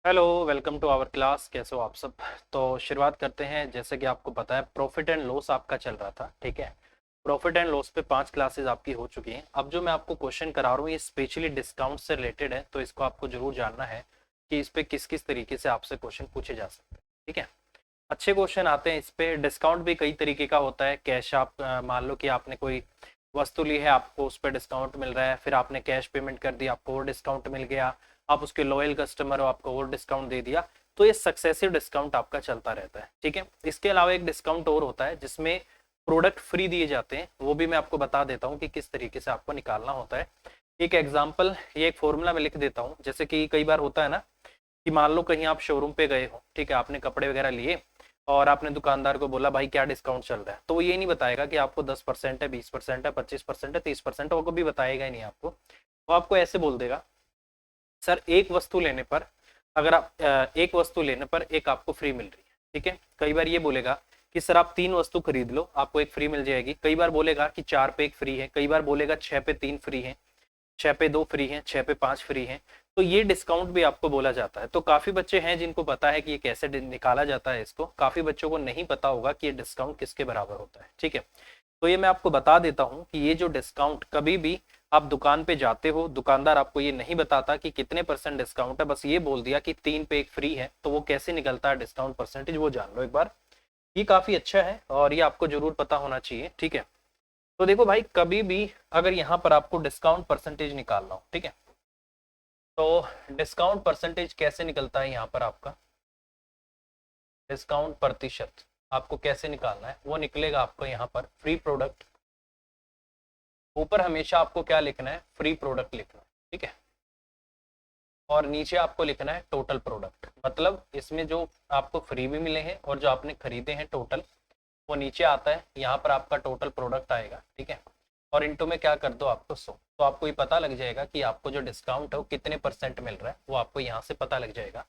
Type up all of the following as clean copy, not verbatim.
Hello, welcome to our class. कैसे हो आप सब? तो शुरुआत करते हैं। जैसे कि आपको पता है प्रॉफिट एंड लॉस आपका चल रहा था, ठीक है। प्रॉफिट एंड लॉस पे 5 क्लासेस आपकी हो चुकी हैं। अब जो मैं आपको क्वेश्चन करा रहा हूँ ये स्पेशली डिस्काउंट से रिलेटेड है, तो इसको आपको जरूर जानना है कि इस पे किस किस तरीके से आपसे क्वेश्चन पूछे जा सकते हैं, ठीक है। अच्छे क्वेश्चन आते हैं इस पे। डिस्काउंट भी कई तरीके का होता है। कैश आप मान लो कि आपने कोई वस्तु ली है, आपको उस पर डिस्काउंट मिल रहा है, फिर आपने कैश पेमेंट कर दी, आपको और डिस्काउंट मिल गया। आप उसके लॉयल कस्टमर हो, आपको और डिस्काउंट दे दिया। तो ये सक्सेसिव डिस्काउंट आपका चलता रहता है, ठीक है। इसके अलावा एक डिस्काउंट और होता है जिसमें प्रोडक्ट फ्री दिए जाते हैं। वो भी मैं आपको बता देता हूँ कि किस तरीके से आपको निकालना होता है। एक एग्जाम्पल, ये एक फॉर्मूला में लिख देता हूँ। जैसे कि कई बार होता है ना कि मान लो कहीं आप शोरूम पे गए हो, ठीक है, आपने कपड़े वगैरह लिए और आपने दुकानदार को बोला भाई क्या डिस्काउंट चल रहा है, तो वो ये नहीं बताएगा कि आपको 10% है, 20% है, 25% है, 30% है, वो कभी बताएगा ही नहीं आपको। वो आपको ऐसे बोल देगा, सर एक वस्तु लेने पर, अगर आप एक वस्तु लेने पर एक आपको फ्री मिल रही है, ठीक है। कई बार ये बोलेगा कि सर आप 3 वस्तु खरीद लो, आपको एक फ्री मिल जाएगी। कई बार बोलेगा कि 4 पे एक फ्री है, कई बार बोलेगा 6 पे 3 फ्री है, 6 पे 2 फ्री हैं, 6 पे 5 फ्री हैं। तो ये डिस्काउंट भी आपको बोला जाता है। तो काफी बच्चे हैं जिनको पता है कि ये कैसे निकाला जाता है इसको। काफी बच्चों को नहीं पता होगा कि ये डिस्काउंट किसके बराबर होता है, ठीक है। तो ये मैं आपको बता देता हूं कि ये जो डिस्काउंट, कभी भी आप दुकान पे जाते हो, दुकानदार आपको ये नहीं बताता कि कितने परसेंट डिस्काउंट है, बस ये बोल दिया कि 3 पे एक फ्री है। तो वो कैसे निकलता है डिस्काउंट परसेंटेज, वो जान लो एक बार। ये काफी अच्छा है और ये आपको जरूर पता होना चाहिए, ठीक है। तो देखो भाई, कभी भी अगर यहाँ पर आपको डिस्काउंट परसेंटेज निकालना हो, ठीक है, तो डिस्काउंट परसेंटेज कैसे निकलता है यहाँ पर आपका? डिस्काउंट प्रतिशत आपको कैसे निकालना है, वो निकलेगा आपको यहाँ पर फ्री प्रोडक्ट। ऊपर हमेशा आपको क्या लिखना है? फ्री प्रोडक्ट लिखना है, ठीक है। और नीचे आपको लिखना है टोटल प्रोडक्ट। मतलब इसमें जो आपको फ्री भी मिले हैं और जो आपने खरीदे हैं टोटल, वो नीचे आता है। यहाँ पर आपका टोटल प्रोडक्ट आएगा, ठीक है। और इंटू में क्या कर दो आपको 100, तो आपको ये पता लग जाएगा कि आपको जो डिस्काउंट है वो कितने परसेंट मिल रहा है, वो आपको यहाँ से पता लग जाएगा।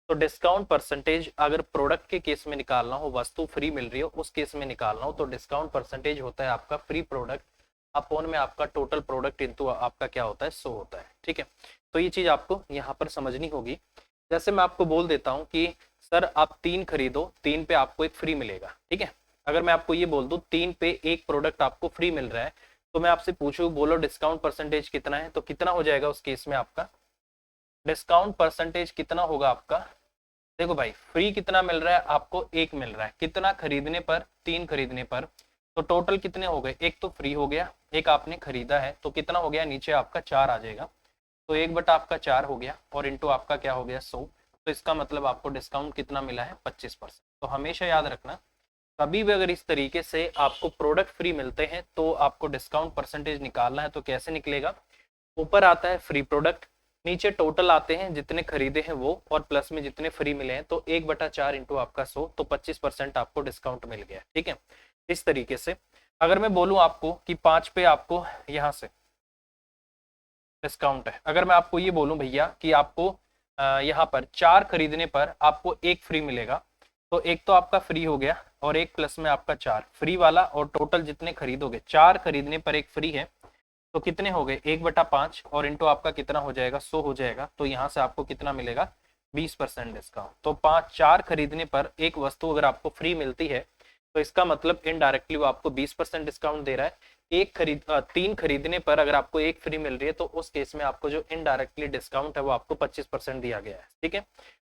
तो डिस्काउंट परसेंटेज अगर प्रोडक्ट के केस में निकालना हो, वस्तु फ्री मिल रही हो उस केस में निकालना हो, तो डिस्काउंट परसेंटेज होता है आपका फ्री प्रोडक्ट अपॉन में आपका टोटल प्रोडक्ट इंटू आपका क्या होता है 100 होता है, ठीक है। तो ये चीज आपको यहाँ पर समझनी होगी। जैसे मैं आपको बोल देता हूँ कि सर आप 3 खरीदो, 3 पे आपको एक फ्री मिलेगा, ठीक है। अगर मैं आपको ये बोल दूं 3 पे एक प्रोडक्ट आपको फ्री मिल रहा है, तो मैं आपसे पूछूं बोलो डिस्काउंट परसेंटेज कितना है, तो कितना हो जाएगा उस केस में आपका? डिस्काउंट परसेंटेज कितना होगा आपका? देखो भाई, फ्री कितना मिल रहा है आपको? एक मिल रहा है। कितना खरीदने पर? 3 खरीदने पर। तो टोटल कितने हो गए? एक तो फ्री हो गया, एक आपने खरीदा है, तो कितना हो गया? नीचे आपका 4 आ जाएगा। तो 1/आपका 4 हो गया और इंटू आपका क्या हो गया 100। तो इसका मतलब आपको डिस्काउंट कितना मिला है? 25%। तो हमेशा याद रखना, कभी भी अगर इस तरीके से आपको प्रोडक्ट फ्री मिलते हैं तो आपको डिस्काउंट परसेंटेज निकालना है। तो कैसे निकलेगा? ऊपर आता है फ्री प्रोडक्ट, नीचे टोटल आते हैं जितने खरीदे हैं वो, और प्लस में जितने फ्री मिले हैं। तो 1/4 इंटू आपका 100, तो 25% आपको डिस्काउंट मिल गया, ठीक है। इस तरीके से अगर मैं बोलूं आपको कि 5 पे आपको यहाँ से डिस्काउंट है, अगर मैं आपको ये बोलूं भैया कि आपको यहाँ पर 4 खरीदने पर आपको एक फ्री मिलेगा, तो एक तो आपका फ्री हो गया और एक प्लस में आपका 4 फ्री वाला, और टोटल जितने खरीदोगे, 4 खरीदने पर एक फ्री है, तो कितने हो गए? 1/5 और इंटू आपका कितना हो जाएगा? 100 हो जाएगा। तो यहाँ से आपको कितना मिलेगा? 20% डिस्काउंट। तो 4 खरीदने पर एक वस्तु अगर आपको फ्री मिलती है, तो इसका मतलब इनडायरेक्टली वो आपको 20% डिस्काउंट दे रहा है। 3 खरीदने पर अगर आपको एक फ्री मिल रही है, तो उस केस में आपको जो इनडायरेक्टली डिस्काउंट है वो आपको 25% दिया गया है, ठीक है।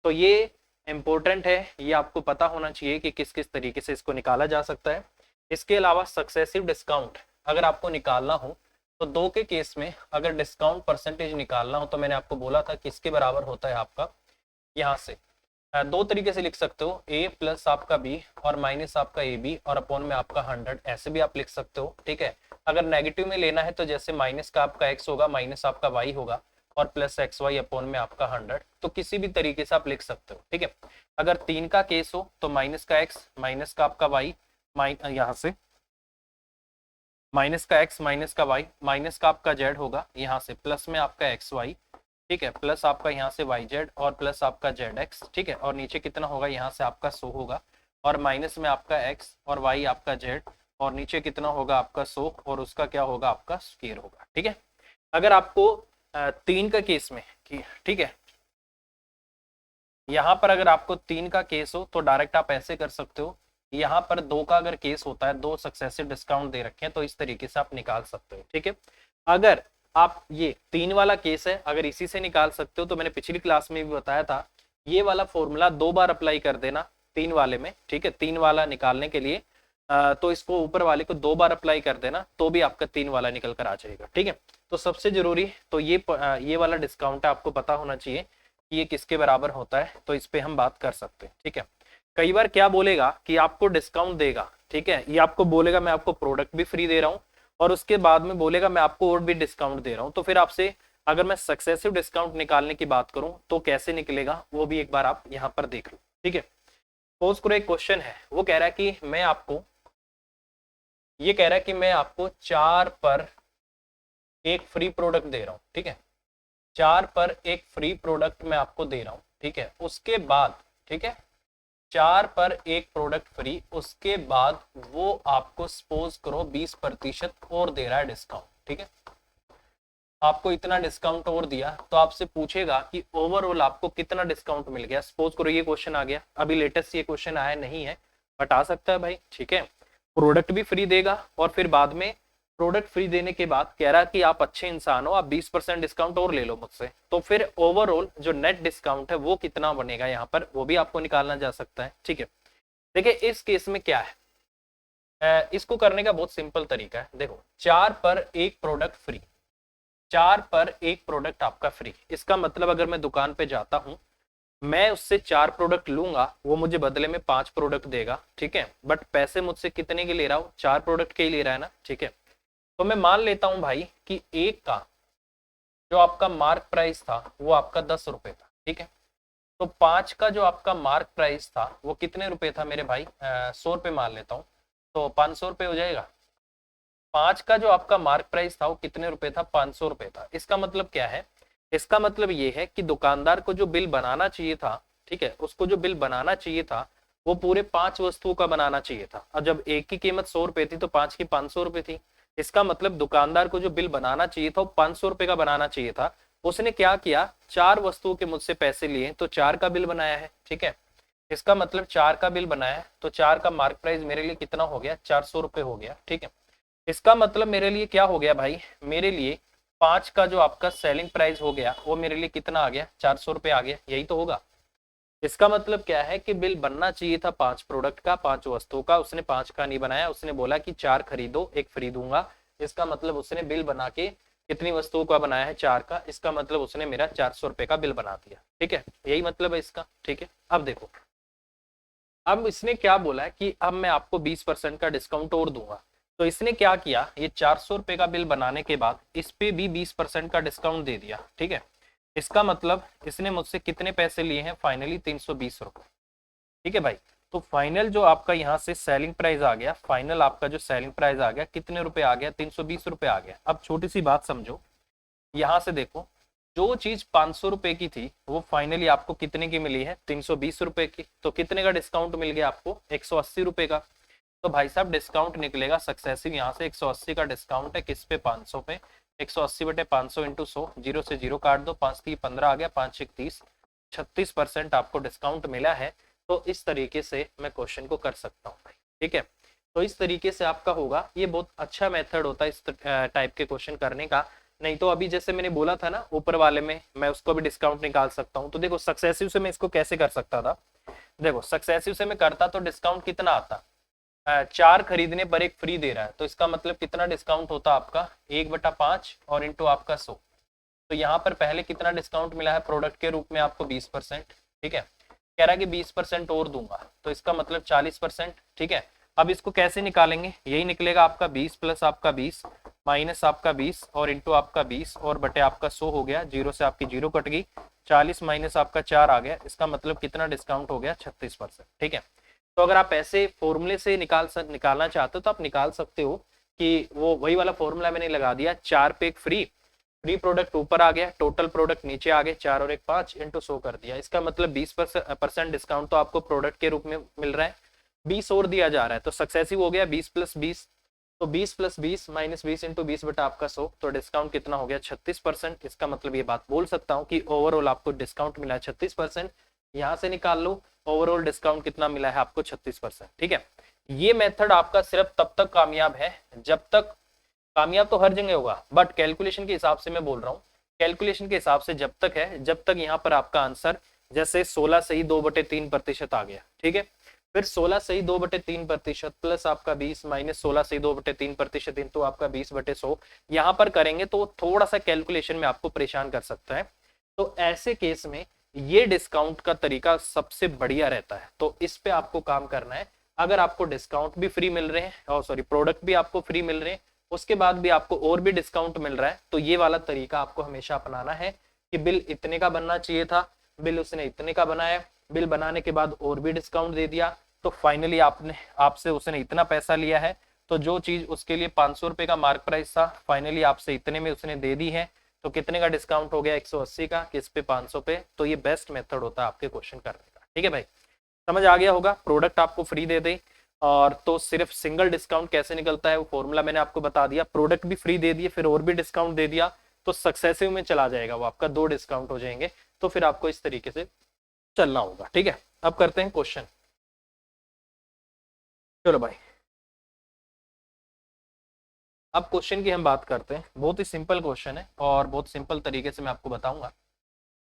तो ये इंपॉर्टेंट है, ये आपको पता होना चाहिए कि किस किस तरीके से इसको निकाला जा सकता है। इसके अलावा सक्सेसिव डिस्काउंट अगर आपको निकालना हो, तो 2 के केस में अगर डिस्काउंट परसेंटेज निकालना हो, तो मैंने आपको बोला था किसके बराबर होता है आपका? यहाँ से 2 तरीके से लिख सकते हो, a प्लस आपका b और माइनस आपका ए बी और अपॉन में आपका 100, ऐसे भी आप लिख सकते हो, ठीक है। अगर नेगेटिव में लेना है तो जैसे माइनस का आपका x होगा, माइनस आपका y होगा, और प्लस एक्स वाई अपॉन में आपका 100, तो किसी भी तरीके से आप लिख सकते हो, ठीक है। अगर 3 का केस हो तो माइनस का x, माइनस का आपका y, यहाँ से माइनस का x, माइनस का y, माइनस का आपका z होगा, यहाँ से प्लस में आपका एक्स वाई, ठीक है, प्लस आपका यहाँ से वाई जेड और प्लस आपका जेड एक्स, ठीक है। और नीचे कितना होगा? यहाँ से आपका 100 होगा, और माइनस में आपका एक्स और वाई आपका जेड, और नीचे कितना होगा? आपका 100, और उसका क्या होगा? आपका स्क्वायर होगा, ठीक है। अगर आपको 3 का केस में, ठीक है, यहाँ पर अगर आपको 3 का केस हो तो डायरेक्ट आप ऐसे कर सकते हो, यहाँ पर 2 का अगर केस होता है, 2 सक्सेसिव डिस्काउंट दे रखे हैं, तो इस तरीके से आप निकाल सकते हो। ठीक है, अगर आप ये 3 वाला केस है, अगर इसी से निकाल सकते हो तो मैंने पिछली क्लास में भी बताया था, ये वाला फॉर्मूला 2 बार अप्लाई कर देना 3 वाले में। ठीक है, 3 वाला निकालने के लिए तो इसको ऊपर वाले को 2 बार अप्लाई कर देना, तो भी आपका 3 वाला निकल कर आ जाएगा। ठीक है, तो सबसे जरूरी तो ये वाला डिस्काउंट है, आपको पता होना चाहिए कि ये किसके बराबर होता है, तो इस पे हम बात कर सकते हैं। ठीक है, कई बार क्या बोलेगा कि आपको डिस्काउंट देगा, ठीक है, ये आपको बोलेगा मैं आपको प्रोडक्ट भी फ्री दे रहा हूँ और उसके बाद में बोलेगा मैं आपको और भी डिस्काउंट दे रहा हूँ। तो फिर आपसे अगर मैं सक्सेसिव डिस्काउंट निकालने की बात करूं तो कैसे निकलेगा वो भी एक बार आप यहाँ पर देख लो। ठीक है, सपोज करो एक क्वेश्चन है, वो कह रहा है कि मैं आपको, ये कह रहा है कि मैं आपको 4 पर एक फ्री प्रोडक्ट दे रहा हूँ। ठीक है, 4 पर एक फ्री प्रोडक्ट मैं आपको दे रहा हूँ। ठीक है, उसके बाद, ठीक है, 4 पर एक प्रोडक्ट फ्री, उसके बाद वो आपको सपोज करो 20% और दे रहा है डिस्काउंट। ठीक है, आपको इतना डिस्काउंट और दिया, तो आपसे पूछेगा कि ओवरऑल आपको कितना डिस्काउंट मिल गया। सपोज करो ये क्वेश्चन आ गया, अभी लेटेस्ट ये क्वेश्चन आया नहीं है, बट आ सकता है भाई। ठीक है, प्रोडक्ट भी फ्री देगा और फिर बाद में प्रोडक्ट फ्री देने के बाद कह रहा कि आप अच्छे इंसान हो, आप 20% डिस्काउंट और ले लो मुझसे, तो फिर ओवरऑल जो नेट डिस्काउंट है वो कितना बनेगा यहाँ पर, वो भी आपको निकालना जा सकता है। ठीक है, देखिए इस केस में क्या है, इसको करने का बहुत सिंपल तरीका है। देखो 4 पर एक प्रोडक्ट फ्री, 4 पर एक प्रोडक्ट आपका फ्री, इसका मतलब अगर मैं दुकान पे जाता हूं, मैं उससे 4 प्रोडक्ट लूंगा, वो मुझे बदले में 5 प्रोडक्ट देगा। ठीक है, बट पैसे मुझसे कितने के ले रहा हूँ, 4 प्रोडक्ट के ही ले रहा है ना। ठीक है, तो मैं मान लेता हूं भाई कि एक का जो आपका मार्क प्राइस था वो आपका 10 रुपए था। ठीक है, तो 5 का जो आपका मार्क प्राइस था वो कितने रुपए था मेरे भाई, 100 रुपए मान लेता हूँ, तो 500 रुपए हो जाएगा। 5 का जो आपका मार्क प्राइस था वो कितने रुपए था, 500 रुपए था। इसका मतलब क्या है, इसका मतलब ये है कि दुकानदार को जो बिल बनाना चाहिए था, ठीक है, उसको जो बिल बनाना चाहिए था वो पूरे 5 वस्तुओं का बनाना चाहिए था, और जब एक की कीमत 100 रुपए थी तो 5 की 500 रुपए थी। इसका मतलब दुकानदार को जो बिल बनाना चाहिए था वो 500 रुपए का बनाना चाहिए था। उसने क्या किया, 4 वस्तुओं के मुझसे पैसे लिए तो 4 का बिल बनाया है। ठीक है, इसका मतलब 4 का बिल बनाया है, तो 4 का मार्क प्राइस मेरे लिए कितना हो गया, 400 रुपए हो गया। ठीक है, इसका मतलब मेरे लिए क्या हो गया भाई, मेरे लिए 5 का जो आपका सेलिंग प्राइस हो गया वो मेरे लिए कितना आ गया, 400 रुपए आ गया, यही तो होगा। इसका मतलब क्या है कि बिल बनना चाहिए था 5 प्रोडक्ट का, 5 वस्तुओं का, उसने 5 का नहीं बनाया, उसने बोला कि 4 खरीदो एक फ्री दूंगा। इसका मतलब उसने बिल बना के कितनी वस्तुओं का बनाया है, 4 का, इसका मतलब उसने मेरा 400 रुपए का बिल बना दिया। ठीक है, यही मतलब है इसका। ठीक है, अब देखो, अब इसने क्या बोला है कि अब मैं आपको 20% का डिस्काउंट और दूंगा। तो इसने क्या किया, ये 400 रुपए का बिल बनाने के बाद इस पे भी 20% का डिस्काउंट दे दिया। ठीक है, इसका मतलब इसने मुझसे कितने पैसे लिए हैं, फाइनली 320 रुपए। ठीक है भाई, तो फाइनल जो आपका यहाँ से सेलिंग प्राइस आ गया, फाइनल आपका जो सेलिंग प्राइस आ गया कितने रुपए आ गया, 320 रुपए आ गया। अब छोटी सी बात समझो, यहाँ से देखो, जो चीज 500 रुपए की थी वो फाइनली आपको कितने की मिली है, 320 रुपए की, तो कितने का डिस्काउंट मिल गया आपको, 180 रुपए का। तो भाई साहब डिस्काउंट निकलेगा सक्सेसिव, यहाँ से 180 का डिस्काउंट है किस पे, 500 पे। 180 बटे 500 इंटू 100, जीरो से जीरो काट दो, 5 की 15 आ गया, 5 एक 30, 36% आपको डिस्काउंट मिला है। तो इस तरीके से मैं क्वेश्चन को कर सकता हूँ भाई। ठीक है, तो इस तरीके से आपका होगा, ये बहुत अच्छा मेथड होता है इस टाइप के क्वेश्चन करने का। नहीं तो अभी जैसे मैंने बोला था ना ऊपर वाले में, मैं उसको भी डिस्काउंट निकाल सकता हूँ। तो देखो सक्सेसिव से मैं इसको कैसे कर सकता था, देखो सक्सेसिव से मैं करता तो डिस्काउंट कितना आता, 4 खरीदने पर एक फ्री दे रहा है, तो इसका मतलब कितना डिस्काउंट होता आपका, 1/5 और इंटू आपका 100। तो यहाँ पर पहले कितना डिस्काउंट मिला है प्रोडक्ट के रूप में आपको, 20%। ठीक है, कह रहा है कि 20% और दूंगा, तो इसका मतलब 40%। ठीक है, अब इसको कैसे निकालेंगे, यही निकलेगा आपका 20 प्लस आपका 20 माइनस आपका 20 और इंटू आपका 20 और बटे आपका 100 हो गया, जीरो से आपकी जीरो कट गई, 40 माइनस आपका 4 आ गया, इसका मतलब कितना डिस्काउंट हो गया, 36%। ठीक है, तो अगर आप ऐसे फॉर्मूले से निकालना चाहते हो तो आप निकाल सकते हो कि वो वही वाला फॉर्मूला मैंने लगा दिया, 4 पे एक फ्री, फ्री प्रोडक्ट ऊपर आ गया, टोटल प्रोडक्ट नीचे आ गए, 4 और 1 5 इंटू 100 कर दिया। इसका मतलब 20% डिस्काउंट तो आपको प्रोडक्ट के रूप में मिल रहा है, 20 और दिया जा रहा है, तो सक्सेसिव हो गया 20 प्लस 20, तो 20 प्लस 20 माइनस 20 इंटू 20 बटा आपका 100, तो डिस्काउंट कितना हो गया, 36%। इसका मतलब ये बात बोल सकता हूँ कि ओवरऑल आपको डिस्काउंट मिला है 36%। यहाँ से निकाल लो, ओवरऑल डिस्काउंट कितना मिला है आपको 36%। ठीक है, ये मेथड आपका सिर्फ तब तक कामयाब है जब तक, कामयाब तो हर जगह होगा बट कैलकुलेशन के हिसाब से मैं बोल रहा हूँ, कैलकुलेशन के हिसाब से जब तक है जब तक यहाँ पर आपका आंसर जैसे 16 से ही 2/3% आ गया। ठीक है, फिर 16 से ही 2/3% प्लस आपका 20 माइनस 16 से ही 2/3% इंटू आपका 20/100, यहाँ पर करेंगे तो थोड़ा सा कैलकुलेशन में आपको परेशान कर सकता है। तो ऐसे केस में ये डिस्काउंट का तरीका सबसे बढ़िया रहता है, तो इस पे आपको काम करना है। अगर आपको डिस्काउंट भी फ्री मिल रहे हैं और सॉरी प्रोडक्ट भी आपको फ्री मिल रहे हैं, उसके बाद भी आपको और भी डिस्काउंट मिल रहा है, तो ये वाला तरीका आपको हमेशा अपनाना है कि बिल इतने का बनना चाहिए था, बिल उसने इतने का बनाया, बिल बनाने के बाद और भी डिस्काउंट दे दिया, तो फाइनली आपसे उसने इतना पैसा लिया है, तो जो चीज उसके लिए 500 रुपए का मार्क प्राइस था फाइनली आपसे इतने में उसने दे दी है, तो कितने का डिस्काउंट हो गया 180 का, किस पे 500 पे। तो ये बेस्ट मेथड होता है आपके क्वेश्चन करने का। ठीक है भाई, समझ आ गया होगा, प्रोडक्ट आपको फ्री दे दे और तो सिर्फ सिंगल डिस्काउंट कैसे निकलता है वो फॉर्मूला मैंने आपको बता दिया, प्रोडक्ट भी फ्री दे दिए फिर और भी डिस्काउंट दे दिया, तो सक्सेसिव में चला जाएगा वो आपका, 2 डिस्काउंट हो जाएंगे, तो फिर आपको इस तरीके से चलना होगा। ठीक है, अब करते हैं क्वेश्चन। चलो भाई, अब क्वेश्चन की हम बात करते हैं, बहुत ही सिंपल क्वेश्चन है और बहुत सिंपल तरीके से मैं आपको बताऊंगा।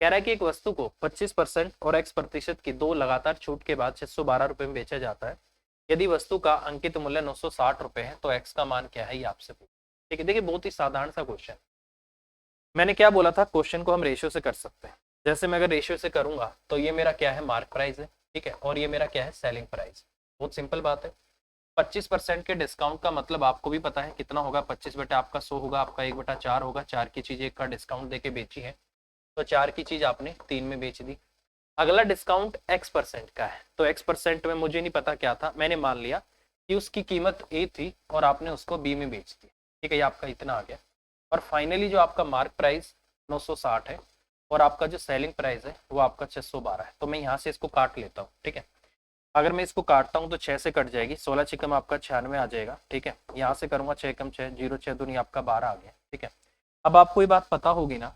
कह रहा है कि एक वस्तु को 25% और x% की 2 लगातार छूट के बाद 612 रुपए में बेचा जाता है। यदि वस्तु का अंकित मूल्य 960 रुपए है तो x का मान क्या है, ये आपसे पूछा। ठीक है, देखिए बहुत ही साधारण सा क्वेश्चन। मैंने क्या बोला था, क्वेश्चन को हम रेशियो से कर सकते हैं। जैसे मैं अगर रेशियो से करूंगा तो ये मेरा क्या है, मार्क प्राइस है। ठीक है, और ये मेरा क्या है, सेलिंग प्राइस। बहुत सिंपल बात है। 25% के डिस्काउंट का मतलब आपको भी पता है कितना होगा, 25 बटे आपका 100 होगा, आपका 1/4 होगा, 4 की चीज 1 का डिस्काउंट देके बेची है, तो 4 की चीज आपने 3 में बेच दी। अगला डिस्काउंट x% का है, तो x% में मुझे नहीं पता क्या था, मैंने मान लिया कि उसकी कीमत a थी और आपने उसको b में बेच दी। ठीक है, ये आपका इतना आ गया। और फाइनली जो आपका मार्क प्राइस 960 है और आपका जो सेलिंग प्राइस है वो आपका 612 है। तो मैं यहाँ से इसको काट लेता हूँ। ठीक है, अगर मैं इसको काटता हूँ तो 6 से कट जाएगी, 16 छिकम आपका 96 आ जाएगा। ठीक है, यहाँ से करूंगा 6 कम 6 0 6 दूनी आपका 12 आ गया। ठीक है, अब आपको ये बात पता होगी ना,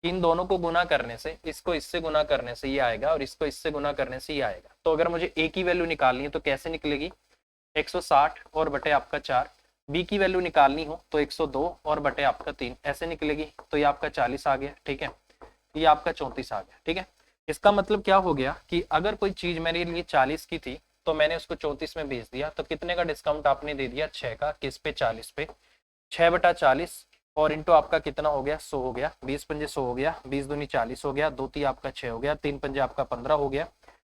इन दोनों को गुना करने से, इसको इससे गुना करने से ये आएगा और इसको इससे गुना करने से ये आएगा। तो अगर मुझे a की वैल्यू निकालनी है तो कैसे निकलेगी, 160 और बटे आपका 4। b की वैल्यू निकालनी हो तो 102 और बटे आपका 3 ऐसे निकलेगी, तो ये आपका 40 आ गया। ठीक है, ये आपका 34 आ गया। ठीक है, इसका मतलब क्या हो गया कि अगर कोई चीज मेरे लिए 40 की थी तो मैंने उसको 34 में बेच दिया, तो कितने का डिस्काउंट आपने दे दिया, 6 का, किस पे, 40 पे। 6/40 और इंटू आपका कितना हो गया, 100 हो गया, 20 पंजे 100 हो गया, 20 दूनी 40 हो गया, 2 3 आपका 6 हो गया, 3 पंजे आपका 15 हो गया।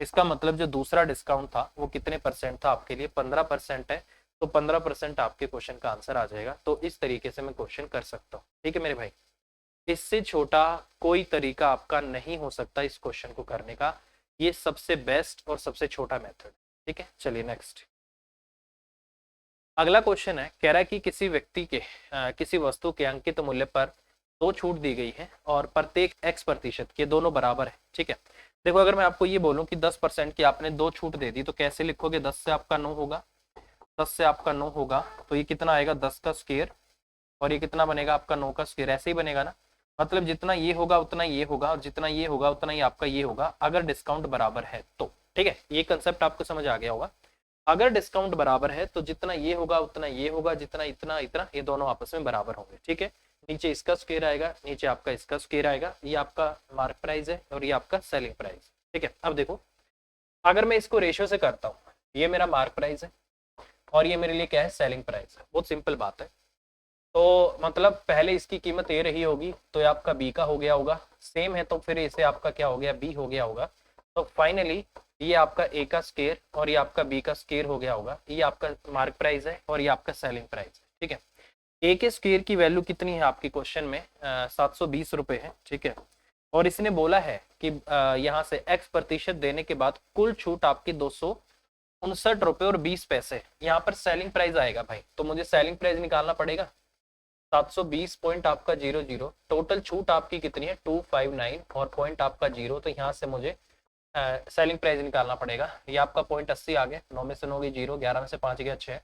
इसका मतलब जो दूसरा डिस्काउंट था वो कितने परसेंट था आपके लिए, 15% है, तो 15% आपके क्वेश्चन का आंसर आ जाएगा। तो इस तरीके से मैं क्वेश्चन कर सकता हूँ। ठीक है मेरे भाई, इससे छोटा कोई तरीका आपका नहीं हो सकता इस क्वेश्चन को करने का, ये सबसे बेस्ट और सबसे छोटा मेथड। ठीक है, चलिए नेक्स्ट। अगला क्वेश्चन है, कह रहा है कि किसी व्यक्ति के किसी वस्तु के अंकित मूल्य पर 2 छूट दी गई है और प्रत्येक x% के दोनों बराबर है। ठीक है, देखो अगर मैं आपको ये बोलूं कि 10% की आपने 2 छूट दे दी तो कैसे लिखोगे, 10 से आपका 9 होगा, 10 से आपका 9 होगा, तो ये कितना आएगा, 10 का स्क्वायर, और ये कितना बनेगा आपका 9 का स्क्वायर, ऐसे ही बनेगा ना। मतलब जितना ये होगा उतना ये होगा और जितना ये होगा उतना ही आपका ये होगा, अगर डिस्काउंट बराबर है तो। ठीक है, ये कंसेप्ट आपको समझ आ गया होगा। अगर डिस्काउंट बराबर है तो जितना ये होगा उतना ये होगा, जितना इतना इतना, ये दोनों आपस में बराबर होंगे। ठीक है, नीचे इसका स्क्वायर आएगा, नीचे आपका इसका स्क्वायर आएगा, ये आपका मार्क प्राइस है और ये आपका सेलिंग प्राइस। ठीक है, अब देखो अगर मैं इसको रेशियो से करता हूँ, ये मेरा मार्क प्राइस है और ये मेरे लिए क्या है, सेलिंग प्राइस है। बहुत सिंपल बात है। तो मतलब पहले इसकी कीमत ए रही होगी तो ये आपका बी का हो गया होगा, सेम है तो फिर इसे आपका क्या हो गया, बी हो गया होगा। तो फाइनली ये आपका ए का स्केयर और ये आपका बी का स्केयर हो गया होगा, ये आपका मार्क प्राइस है और ये आपका सेलिंग प्राइस है। ठीक है, ए के स्केयर की वैल्यू कितनी है आपकी क्वेश्चन में, 720 रुपए है। ठीक है, और इसने बोला है कि यहाँ से x% देने के बाद कुल छूट आपकी 259 रुपए और 20 पैसे, यहाँ पर सेलिंग प्राइस आएगा भाई, तो मुझे सेलिंग प्राइस निकालना पड़ेगा। 720 पॉइंट आपका 00, टोटल छूट आपकी कितनी है 259 और पॉइंट आपका 0, तो यहाँ से मुझे सेलिंग प्राइस निकालना पड़ेगा। ये आपका पॉइंट 80 आ गया, 9 में से 9 गई 0, 11 में से 5 गया 6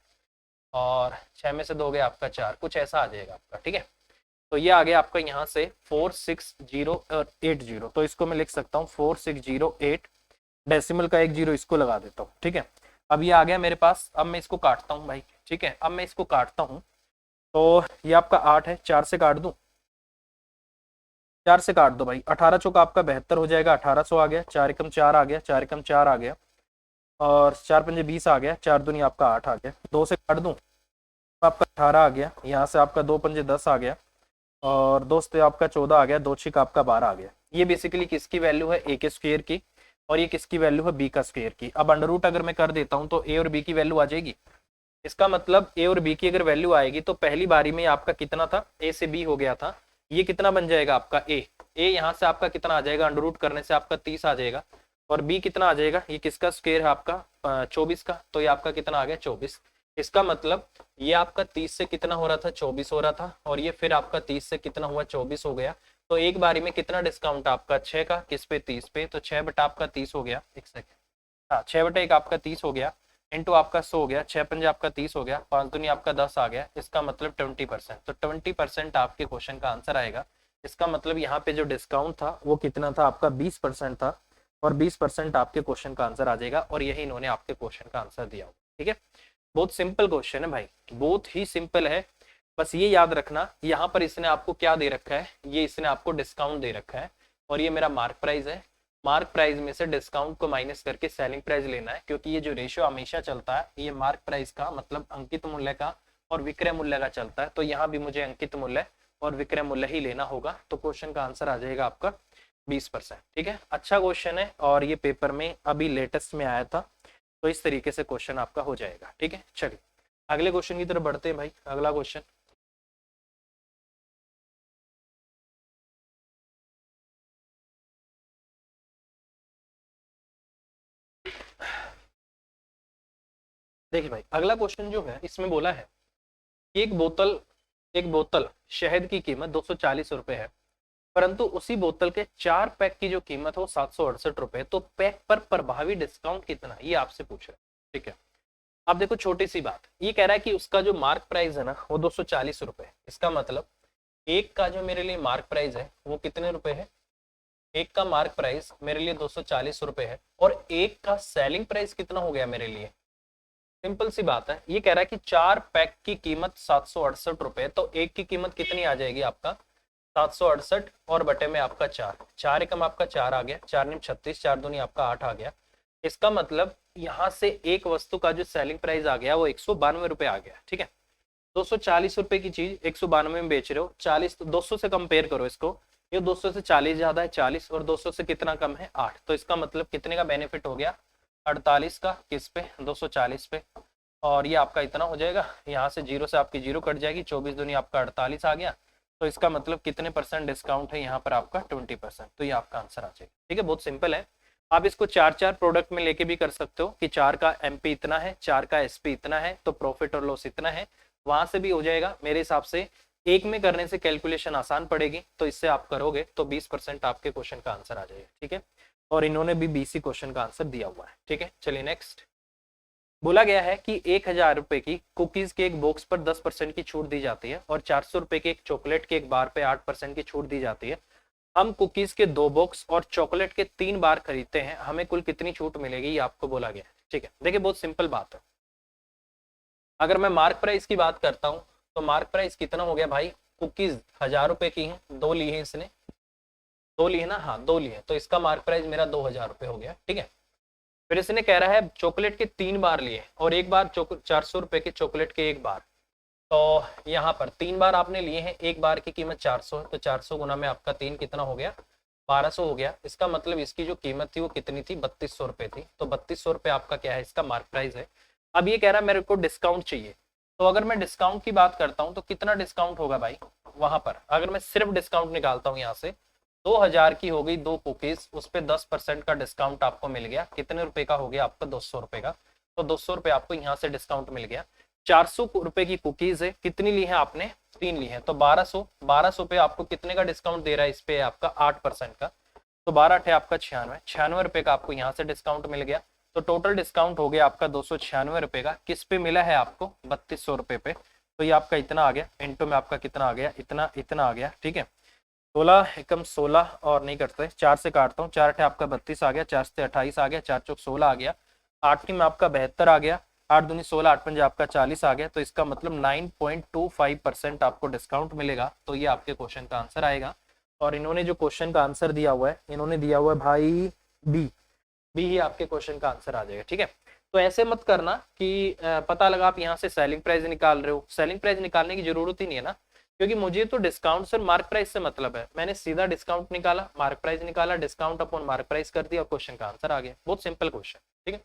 और 6 में से 2 गया आपका 4, कुछ ऐसा आ जाएगा आपका। ठीक है, तो ये आ गया आपका यहाँ से 4608, तो इसको मैं लिख सकता हूँ 4608 डेसिमल का एक जीरो इसको लगा देता हूँ, ठीक है। अब ये आ गया मेरे पास, अब मैं इसको काटता हूँ भाई, ठीक है। अब मैं इसको काटता हूँ तो ये आपका 8 है, 4 से काट दूं, 4 से काट दो भाई, 18 चौका आपका 72 हो जाएगा, 1800 आ गया, 4 एकम 4 आ गया, 4 एकम 4 आ गया, और 4 पंजे 20 आ गया, 4 दूनी आपका 8 आ गया, 2 से काट दूं आपका 18 आ गया, यहाँ से आपका 2 पंजे 10 आ गया, और 2 से आपका 14 आ गया, 2 छिक आपका 12 आ गया। ये बेसिकली किसकी वैल्यू है, ए के स्क्वायर की, और ये किसकी वैल्यू है, बी का स्क्वायर की। अब अंडर रूट अगर मैं कर देता हूँ तो ए और बी की वैल्यू आ जाएगी। इसका मतलब ए और बी की अगर वैल्यू आएगी तो पहली बारी में आपका कितना था, ए से बी हो गया था, ये कितना बन जाएगा आपका ए यहाँ से आपका कितना आ जाएगा, अंडर रूट करने से आपका 30 आ जाएगा, और बी कितना आ जाएगा, ये किसका स्क्वायर है आपका 24 का, तो ये आपका कितना आ गया 24। इसका मतलब ये आपका 30 से कितना हो रहा था, 24 हो रहा था, और ये फिर आपका 30 से कितना हुआ, 24 हो गया। तो एक बारी में कितना डिस्काउंट आपका 6 का, किस पे, 30 पे, तो 6 बटा आपका 30 हो गया, एक सेकेंड, हाँ 6 बटा 1 आपका 30 हो गया, इंटू आपका 100 हो गया, 6 पंजे आपका 30 हो गया, 5 दूनी आपका 10 आ गया, इसका मतलब 20%। तो 20% आपके क्वेश्चन का आंसर आएगा। इसका मतलब यहाँ पे जो डिस्काउंट था वो कितना था आपका 20% था, और 20% आपके क्वेश्चन का आंसर आ जाएगा, और यही इन्होंने आपके क्वेश्चन का आंसर दिया होगा, ठीक है। बहुत सिंपल क्वेश्चन है भाई, बहुत ही सिंपल है। बस ये याद रखना यहाँ पर इसने आपको क्या दे रखा है, ये इसने आपको डिस्काउंट दे रखा है, और ये मेरा मार्क प्राइस है। मार्क प्राइस में से डिस्काउंट को माइनस करके सेलिंग प्राइस लेना है, क्योंकि ये जो रेशियो हमेशा चलता है ये मार्क प्राइस का मतलब अंकित मूल्य का और विक्रय मूल्य का चलता है। तो यहाँ भी मुझे अंकित मूल्य और विक्रय मूल्य ही लेना होगा, तो क्वेश्चन का आंसर आ जाएगा आपका 20%, ठीक है। अच्छा क्वेश्चन है, और ये पेपर में अभी लेटेस्ट में आया था, तो इस तरीके से क्वेश्चन आपका हो जाएगा, ठीक है। चलिए अगले क्वेश्चन की तरफ बढ़ते हैं भाई। अगला क्वेश्चन, देखिए भाई अगला क्वेश्चन जो है इसमें बोला है कि एक बोतल शहद की कीमत 240 रुपए है, परंतु उसी बोतल के 4 पैक की जो कीमत है वो 768 रुपए, तो पैक पर प्रभावी डिस्काउंट कितना, ये आपसे पूछ रहा है, ठीक है। अब देखो छोटी सी बात, ये कह रहा है कि उसका जो मार्क प्राइस है ना वो 240 रुपए। इसका मतलब एक का जो मेरे लिए मार्क प्राइस है वो कितने रुपए है, एक का मार्क प्राइस मेरे लिए 240 रुपए है, और एक का सेलिंग प्राइस कितना हो गया मेरे लिए। सिंपल सी बात है, ये कह रहा है कि 4 पैक की कीमत 768 रुपए, तो एक की कीमत कितनी आ जाएगी आपका 768, और बटे में आपका 4, 4 एकम आपका 4 आ गया, 4 निम 36, 4 दूनी आपका 8 आ गया। इसका मतलब यहाँ से एक वस्तु का जो सेलिंग प्राइस आ गया वो 192 रुपए आ गया, ठीक है। 240 रुपए की चीज 192 में बेच रहे हो, 40 तो 200 से कंपेयर करो इसको, ये 200 से 40 ज्यादा है 40, और 200 से कितना कम है 8, तो इसका मतलब कितने का बेनिफिट हो गया 48 का, किस पे 240 पे, और ये आपका इतना हो जाएगा, यहाँ से जीरो से आपकी जीरो कट जाएगी, 24 दूनी आपका 48 आ गया, तो इसका मतलब कितने परसेंट डिस्काउंट है यहाँ पर आपका 20%, तो ये आपका आंसर आ जाएगा, ठीक है। बहुत सिंपल है, आप इसको 4 प्रोडक्ट में लेके भी कर सकते हो कि 4 का एमपी इतना है, 4 का एसपी इतना है, तो प्रॉफिट और लॉस इतना है, वहां से भी हो जाएगा। मेरे हिसाब से एक में करने से कैलकुलेशन आसान पड़ेगी, तो इससे आप करोगे तो 20% आपके क्वेश्चन का आंसर आ जाएगा, ठीक है। और इन्होंने भी बीसी क्वेश्चन का आंसर दिया हुआ है, ठीक है। चलिए नेक्स्ट, बोला गया है कि 1000 रुपए की कुकीज के एक बॉक्स पर 10% की छूट दी जाती है, और 400 रुपए के एक चॉकलेट के एक बार पे 8% की छूट दी जाती है। हम कुकीज के 2 बॉक्स और चॉकलेट के 3 बार खरीदते हैं, हमें कुल कितनी छूट मिलेगी, ये आपको बोला गया है, ठीक है। देखिए बहुत सिंपल बात है, अगर मैं मार्क प्राइस की बात करता हूँ तो मार्क प्राइस कितना हो गया भाई, कुकीज 1000 रुपए की है, 2 ली है इसने, 2 ली है ना, हाँ 2 ली है, तो इसका मार्क प्राइस मेरा 2000 रुपए हो गया, ठीक है। फिर इसने कह रहा है चॉकलेट के 3 बार लिए, और एक बार 400 रुपए के चॉकलेट के एक बार, तो यहाँ पर 3 बार आपने लिए हैं, एक बार की कीमत 400 है, तो 400 गुना में आपका 3 कितना हो गया 1200 हो गया। इसका मतलब इसकी जो कीमत थी वो कितनी थी 3200 रुपए थी, तो 3200 रुपए आपका क्या है, इसका मार्क प्राइस है। अब ये कह रहा है मेरे को डिस्काउंट चाहिए, तो अगर मैं डिस्काउंट की बात करता हूँ तो कितना डिस्काउंट होगा भाई वहां पर, अगर मैं सिर्फ डिस्काउंट निकालता हूँ यहाँ से, 2000 की हो गई 2 कुकीज, उस पर 10% का डिस्काउंट आपको मिल गया, कितने रुपए का हो गया आपका 200 रुपए का, तो 200 रुपए आपको यहाँ से डिस्काउंट मिल गया। 400 रुपए की कुकीज है, कितनी ली है आपने 3 ली है, तो 1200 पे आपको कितने का डिस्काउंट दे रहा है, इस पे आपका 8% का, तो 12 अठे आपका 96 रुपए का आपको यहाँ से डिस्काउंट मिल गया। तो टोटल डिस्काउंट हो गया आपका 296 रुपए का, किस पे मिला है आपको 3200 रुपए पे, तो ये आपका इतना आ गया, इंटू में आपका कितना आ गया, इतना इतना आ गया, ठीक है। 16 एकम 16 और नहीं करते, 4 से काटता हूँ, 4 अठे आपका 32 आ गया, 4 से 28 आ गया, 4 चौक 16 आ गया, 8 में आपका 72 आ गया, 8 दूनी 16, 8 पंजे आपका 40 आ गया। तो इसका मतलब 9.25% आपको डिस्काउंट मिलेगा। तो ये आपके क्वेश्चन का आंसर आएगा। और इन्होंने जो क्वेश्चन का आंसर दिया हुआ है, इन्होंने दिया हुआ है भाई बी, बी ही आपके क्वेश्चन का आंसर आ जाएगा। ठीक है, तो ऐसे मत करना कि पता लगा आप यहाँ से सेलिंग प्राइस निकाल रहे हो, सेलिंग प्राइस निकालने की जरूरत ही नहीं है ना, क्योंकि मुझे तो डिस्काउंट से मार्क प्राइस से मतलब है। मैंने सीधा डिस्काउंट निकाला, मार्क प्राइस निकाला, डिस्काउंट अपॉन मार्क प्राइस कर दिया और क्वेश्चन का आंसर आ गया। बहुत सिंपल क्वेश्चन। ठीक है,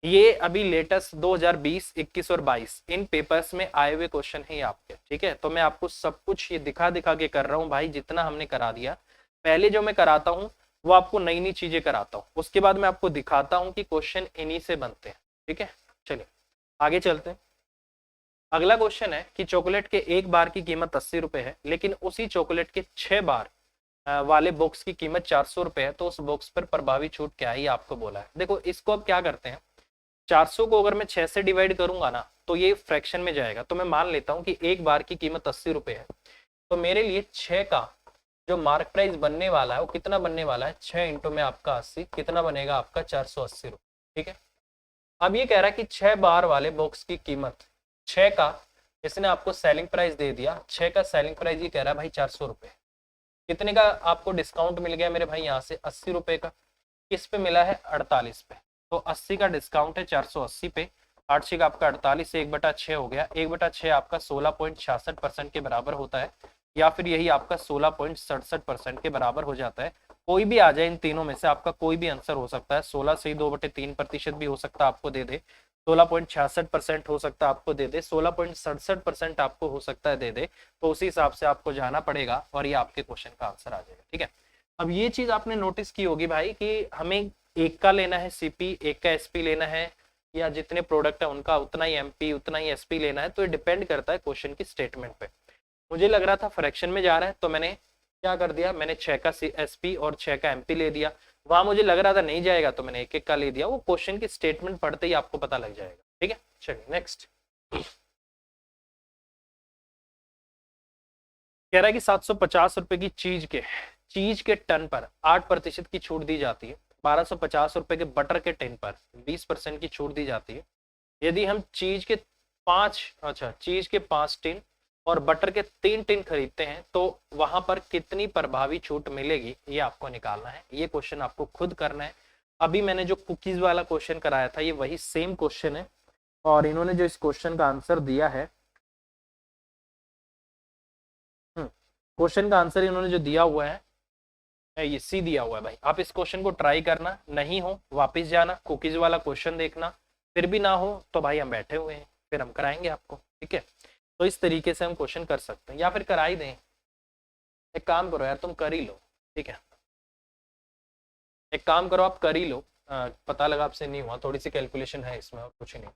ये अभी लेटेस्ट 2020, 21 और 22 इन पेपर्स में आए हुए क्वेश्चन है आपके। ठीक है, तो मैं आपको सब कुछ ये दिखा दिखा के कर रहा हूँ भाई, जितना हमने करा दिया। पहले जो मैं कराता हूँ वो आपको नई नई चीजें कराता हूँ, उसके बाद मैं आपको दिखाता हूँ कि क्वेश्चन इन्हीं से बनते हैं। ठीक है, चलिए आगे चलते हैं। अगला क्वेश्चन है कि चॉकलेट के एक बार की कीमत 80 रुपए है, लेकिन उसी चॉकलेट के 6 बार वाले बॉक्स की कीमत 400 रुपए है, तो उस बॉक्स पर प्रभावी छूट क्या है, ये आपको बोला है। देखो इसको अब क्या करते हैं, 400 को अगर मैं 6 से डिवाइड करूंगा ना तो ये फ्रैक्शन में जाएगा। तो मैं मान लेता हूं कि एक बार की कीमत 80 रुपए है, तो मेरे लिए 6 का जो मार्क प्राइस बनने वाला है वो कितना बनने वाला है, 6 इंटू में आपका 80 कितना बनेगा आपका 480 रुपए। ठीक है, अब ये कह रहा है कि 6 बार वाले बॉक्स की कीमत 6 का, इसने आपको सेलिंग प्राइस दे दिया, 6 का सेलिंग प्राइस ये कह रहा है भाई 400 रुपए। कितने का आपको डिस्काउंट मिल गया मेरे भाई यहाँ से, 80 रुपए का, किस पे मिला है 48 पे। तो 80 का डिस्काउंट है 480 पे, 8 का आपका 48 से 1/6 हो गया, 1/6 आपका 16.66% के बराबर होता है, या फिर यही आपका 16.67% के बराबर हो जाता है। कोई भी आ जाए इन तीनों में से, आपका कोई भी आंसर हो सकता है। 16 से 2/3% भी हो सकता है आपको दे दे, 16.66% हो सकता है आपको दे दे, 16.67% आपको हो सकता है दे दे। तो उसी हिसाब से आपको जाना पड़ेगा और ये आपके क्वेश्चन का आंसर आ जाएगा। ठीक है, अब ये चीज आपने नोटिस की होगी भाई कि हमें एक का लेना है सीपी, एक का एसपी लेना है, या जितने प्रोडक्ट है उनका उतना ही एमपी उतना ही एसपी लेना है। तो ये डिपेंड करता है क्वेश्चन की स्टेटमेंट पे। मुझे लग रहा था फ्रैक्शन में जा रहा है, तो मैंने क्या कर दिया, मैंने 6 का एसपी और 6 का एमपी ले दिया। वहां मुझे लग रहा था नहीं जाएगा, तो मैंने एक एक का ले दिया। वो क्वेश्चन की स्टेटमेंट पढ़ते ही आपको पता लग जाएगा। ठीक है, चलिए नेक्स्ट। कह रहा है कि 750 रुपए की चीज के टन पर 8% की छूट दी जाती है, 1250 रुपए के बटर के टन पर 20% की छूट दी जाती है। यदि हम चीज के 5 टिन और बटर के 3 टिन खरीदते हैं तो वहां पर कितनी प्रभावी छूट मिलेगी, ये आपको निकालना है। ये क्वेश्चन आपको खुद करना है। अभी मैंने जो कुकीज वाला क्वेश्चन कराया था ये वही सेम क्वेश्चन है, और इन्होंने जो इस क्वेश्चन का आंसर दिया है, क्वेश्चन का आंसर इन्होंने जो दिया हुआ है ये सी दिया हुआ है भाई। आप इस क्वेश्चन को ट्राई करना, नहीं हो वापस जाना, कुकीज वाला क्वेश्चन देखना, फिर भी ना हो तो भाई हम बैठे हुए हैं, फिर हम कराएंगे आपको। ठीक है, तो इस तरीके से हम क्वेश्चन कर सकते हैं, या फिर करा ही दें। एक काम करो यार, तुम कर ही लो। ठीक है, एक काम करो आप कर ही लो। पता लगा आपसे नहीं हुआ, थोड़ी सी कैलकुलेशन है इसमें और कुछ नहीं।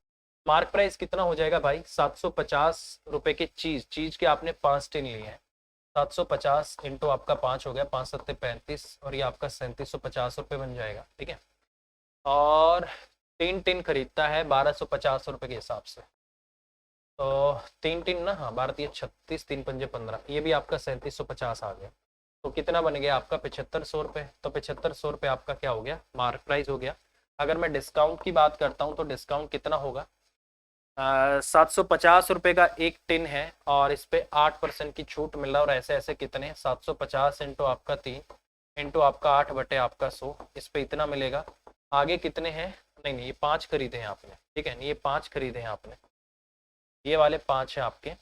मार्क प्राइस कितना हो जाएगा भाई, 750 रुपए की चीज के आपने 5 टिन लिए हैं, 750 इंटू आपका 5 हो गया, 5 7 35, और ये आपका 3750 रुपये बन जाएगा। ठीक है, और 3 टिन खरीदता है 1250 रुपये के हिसाब से, तो 3 टिन ना, हाँ 12×3 = 36, 3×5 = 15, ये भी आपका 3750 आ गया। तो कितना बन गया आपका 7500 रुपये। तो 7500 रुपये आपका क्या हो गया, मार्क प्राइस हो गया। अगर मैं डिस्काउंट की बात करता हूँ तो डिस्काउंट कितना होगा, 750 रुपये का एक टिन है और इस पे 8% की छूट मिल रहा है, और ऐसे ऐसे कितने, 750 इंटू आपका 3 इंटू आपका 8 बटे आपका 100, इस पे इतना मिलेगा। आगे कितने हैं, नहीं नहीं ये 5 खरीदे हैं आपने। ठीक है, ये 5 खरीदे हैं आपने, ये वाले 5 हैं आपके,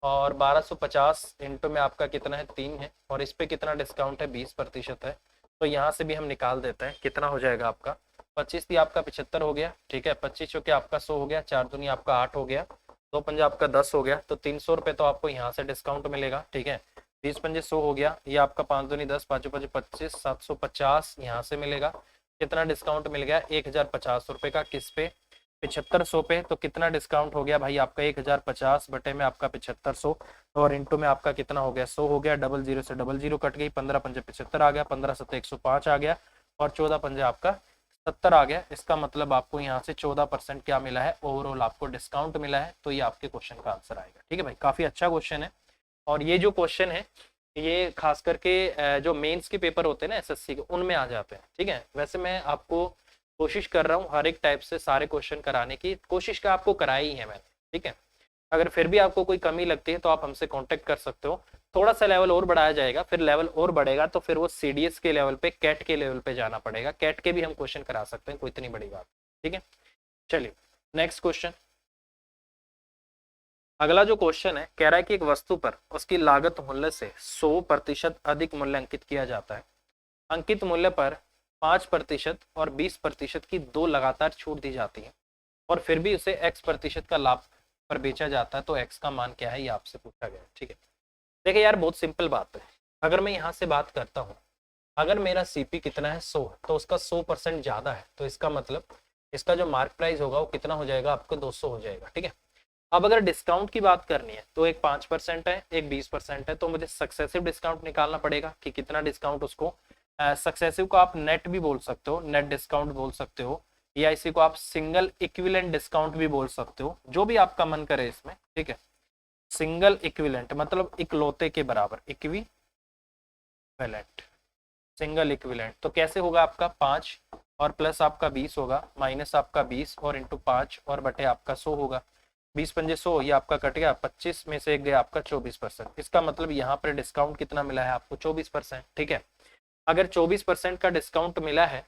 और 1250 इंटू में आपका कितना है 3 है, और इस पे कितना डिस्काउंट है 20% है। तो यहाँ से भी हम निकाल देते हैं, कितना हो जाएगा आपका, 25 थी आपका 75 हो गया। ठीक है, 25 चौके आपका 100 हो गया, 4 दूनी आपका 8 हो गया, 2 पंजा आपका 10 हो गया, तो 300 रुपये तो आपको यहाँ से डिस्काउंट मिलेगा। ठीक है, 20 पंजे 100 हो गया, ये आपका 5 दूनी 10, 5 5 25, 750 यहाँ से मिलेगा। कितना डिस्काउंट मिल गया, 1050 रुपये का, किस पे, 7500 पे। तो कितना डिस्काउंट हो गया भाई आपका, 1050 बटे में आपका 7500, और इंटू में आपका कितना हो गया 100 हो गया, डबल जीरो से डबल जीरो कट गई, 15 पंजे 75 आ गया, 15 7 105 आ गया, और 14 पंजे आपका 70 आ गया। इसका मतलब आपको यहाँ से 14% क्या मिला है, ओवरऑल आपको डिस्काउंट मिला है। तो ये आपके क्वेश्चन का आंसर आएगा। ठीक है भाई, काफी अच्छा क्वेश्चन है। और ये जो क्वेश्चन है ये खास करके जो मेंस के पेपर होते हैं ना एसएससी के, उनमें आ जाते हैं। ठीक है, वैसे मैं आपको कोशिश कर रहा हूँ हर एक टाइप से सारे क्वेश्चन कराने की, कोशिश का आपको कराई ही है मैंने। ठीक है, अगर फिर भी आपको कोई कमी लगती है तो आप हमसे कांटेक्ट कर सकते हो। थोड़ा सा लेवल और बढ़ाया जाएगा, फिर लेवल और बढ़ेगा तो फिर वो सीडीएस के लेवल पे, कैट के लेवल पे जाना पड़ेगा। कैट के भी हम क्वेश्चन करा सकते हैं, कोई इतनी बड़ी बात। ठीक है, चलिए नेक्स्ट क्वेश्चन। अगला जो क्वेश्चन है, कह रहा है कि एक वस्तु पर उसकी लागत मूल्य से 100% अधिक मूल्य अंकित किया जाता है। अंकित मूल्य पर 5% और 20% की दो लगातार छूट दी जाती है और फिर भी उसे x% का लाभ पर बेचा जाता है, तो x का मान क्या है, ये आपसे पूछा गया है। ठीक है, देखिए यार बहुत सिंपल बात है। अगर मैं यहाँ से बात करता हूँ, अगर मेरा सीपी कितना है 100 तो उसका 100% ज्यादा है, तो इसका मतलब इसका जो मार्क प्राइस होगा वो कितना हो जाएगा, आपको 200 हो जाएगा। ठीक है, अब अगर डिस्काउंट की बात करनी है तो एक 5% है, एक 20% है, तो मुझे सक्सेसिव डिस्काउंट निकालना पड़ेगा कि कितना डिस्काउंट उसको। सक्सेसिव को आप नेट भी बोल सकते हो, नेट डिस्काउंट बोल सकते हो, या इसी को आप सिंगल इक्विवेलेंट डिस्काउंट भी बोल सकते हो, जो भी आपका मन करे इसमें। ठीक है, सिंगल इक्विवेलेंट मतलब इकलौते के बराबर, इक्विवेलेंट, सिंगल इक्विवेलेंट। तो कैसे होगा, आपका 5 और प्लस आपका 20 होगा, माइनस आपका 20 और इंटू 5 और बटे आपका 100 होगा। 20 पंजे 100, ये आपका कट गया, 25 में से एक गया आपका 24%। इसका मतलब यहाँ पर डिस्काउंट कितना मिला है आपको, 24%। ठीक है, अगर 24% का डिस्काउंट मिला है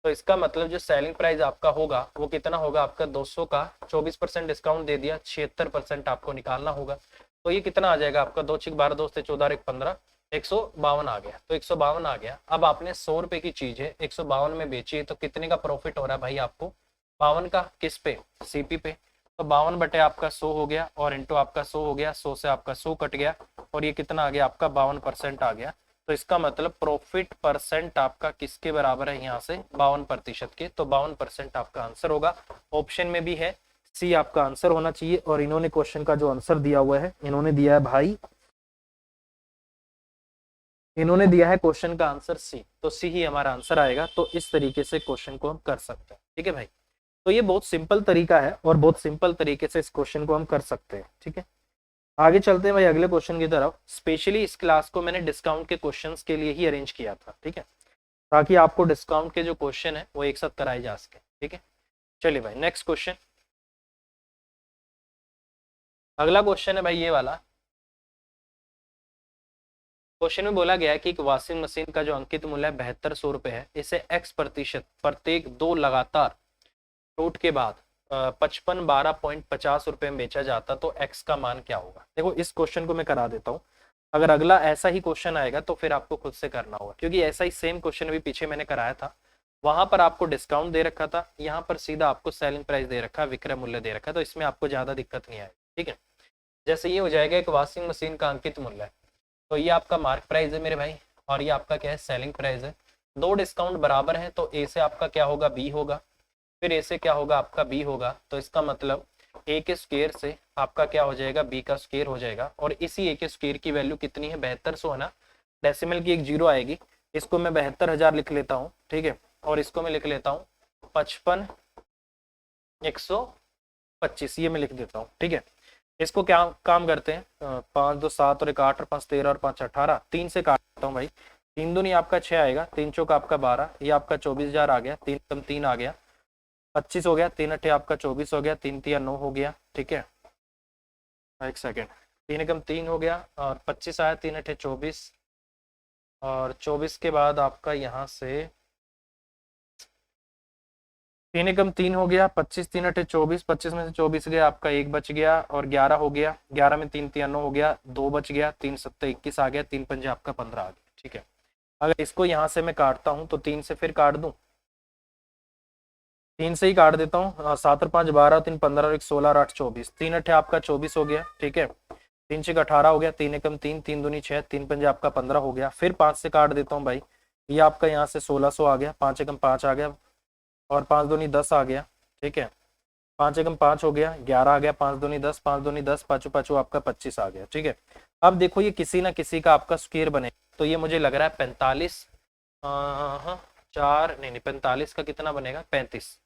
तो इसका मतलब जो सेलिंग प्राइस आपका होगा वो कितना होगा, आपका 200 का 24% डिस्काउंट दे दिया, 76% आपको निकालना होगा। तो ये कितना आ जाएगा आपका, 2 6 12, 2 से 14 1 15, 152 आ गया। तो 152 आ गया। अब आपने 100 रुपए की चीज है 152 में बेची है, तो कितने का प्रॉफिट हो रहा है भाई आपको, 52 का। किस पे, सीपी पे। तो 52 बटे आपका 100 हो गया और इंटू आपका 100 हो गया, 100 से आपका 100 कट गया और ये कितना आ गया आपका 52% आ गया। तो इसका मतलब प्रॉफिट परसेंट आपका किसके बराबर है, यहाँ से 52% के। तो 52% आपका आंसर होगा। ऑप्शन में भी है सी आपका आंसर होना चाहिए। और इन्होंने क्वेश्चन का जो आंसर दिया हुआ है, इन्होंने दिया है भाई, इन्होंने दिया है क्वेश्चन का आंसर सी, तो सी ही हमारा आंसर आएगा। तो इस तरीके से क्वेश्चन को हम कर सकते हैं। ठीक है भाई, तो ये बहुत सिंपल तरीका है और बहुत सिंपल तरीके से इस क्वेश्चन को हम कर सकते हैं। ठीक है, आगे चलते हैं भाई अगले क्वेश्चन की तरफ। स्पेशली इस क्लास को मैंने डिस्काउंट के क्वेश्चंस के लिए ही अरेंज किया था। ठीक है, ताकि आपको डिस्काउंट के जो क्वेश्चन है वो एक साथ कराए जा सके। ठीक है, चलिए भाई नेक्स्ट क्वेश्चन। अगला क्वेश्चन है भाई ये वाला। क्वेश्चन में बोला गया है कि एक वॉशिंग मशीन का जो अंकित मूल्य है 7200 रुपए है, इसे x% प्रत्येक दो लगातार छूट के बाद 55 12.50 रुपए में बेचा जाता, तो x का मान क्या होगा। देखो इस क्वेश्चन को मैं करा देता हूँ। अगर अगला ऐसा ही क्वेश्चन आएगा तो फिर आपको खुद से करना होगा, क्योंकि ऐसा ही सेम क्वेश्चन भी पीछे मैंने कराया था। वहां पर आपको डिस्काउंट दे रखा था, यहाँ पर सीधा आपको सेलिंग प्राइस दे रखा, विक्रय मूल्य दे रखा, तो इसमें आपको ज्यादा दिक्कत नहीं आएगी। ठीक है, जैसे ये हो जाएगा एक वॉशिंग मशीन का अंकित मूल्य है, तो ये आपका मार्क प्राइस है मेरे भाई, और ये आपका क्या है, सेलिंग प्राइस है। दो डिस्काउंट बराबर है, तो ए से आपका क्या होगा, बी होगा, फिर ए से क्या होगा, आपका बी होगा। तो इसका मतलब ए के स्क्वायर से आपका क्या हो जाएगा, बी का स्क्वायर हो जाएगा। और इसी ए के स्क्वायर की वैल्यू कितनी है, 7200 है ना, डेसिमल की एक जीरो आएगी, इसको मैं 72,000 लिख लेता हूँ। ठीक है, और इसको मैं लिख लेता हूँ 55,125, ये मैं लिख देता हूँ। ठीक है, इसको क्या काम करते हैं, 5 2 7 और 1 8 और 5 13 और 5 18, 3 से काटता हूँ भाई। 3 दूनी आपका 6 आएगा, 3 चौक आपका 12, ये आपका 24,000 आ गया, 3 कम 3 आ गया, 25 हो गया, 3 अठे आपका 24 हो गया, 3 तिया 9 हो गया। ठीक है, एक सेकेंड, 3 एकम 3 हो गया और 25 आया, 3 अठे 24 और 24 के बाद आपका यहाँ से 3 एकम 3 हो गया, 25 3 अठे 24, 25 में से 24 गया, आपका 1 बच गया और 11 हो गया, 11 में 3 तिया 9 हो गया, 2 बच गया, 3 सत्ते 21 आ गया, 3 पंजे आपका 15 आ गया। ठीक है, अगर इसको यहाँ से मैं काटता हूँ तो 3 से फिर काट दूं, 3 से ही काट देता हूँ, 7 और 5 12, 3 15 और 1 16 और 8 24, 3 अठे आपका 24 हो गया। ठीक है, 3 6 18 हो गया, 3 एकम 3, 3 दूनी 6, 3 पंजे आपका 15 हो गया। फिर 5 से काट देता हूँ भाई, ये आपका यहाँ से 1600 आ गया, 5 एकम 5 आ गया और 5 दूनी 10 आ गया। ठीक है, 5 एकम 5 हो गया, 11 आ गया, 5 दूनी 10, 5 दूनी 10, पाँचों पाँचों आपका 25 आ गया। ठीक है, अब देखो ये किसी ना किसी का आपका स्क्वायर बने, तो ये मुझे लग रहा है 45, हाँ 4 नहीं 45 का कितना बनेगा, 35,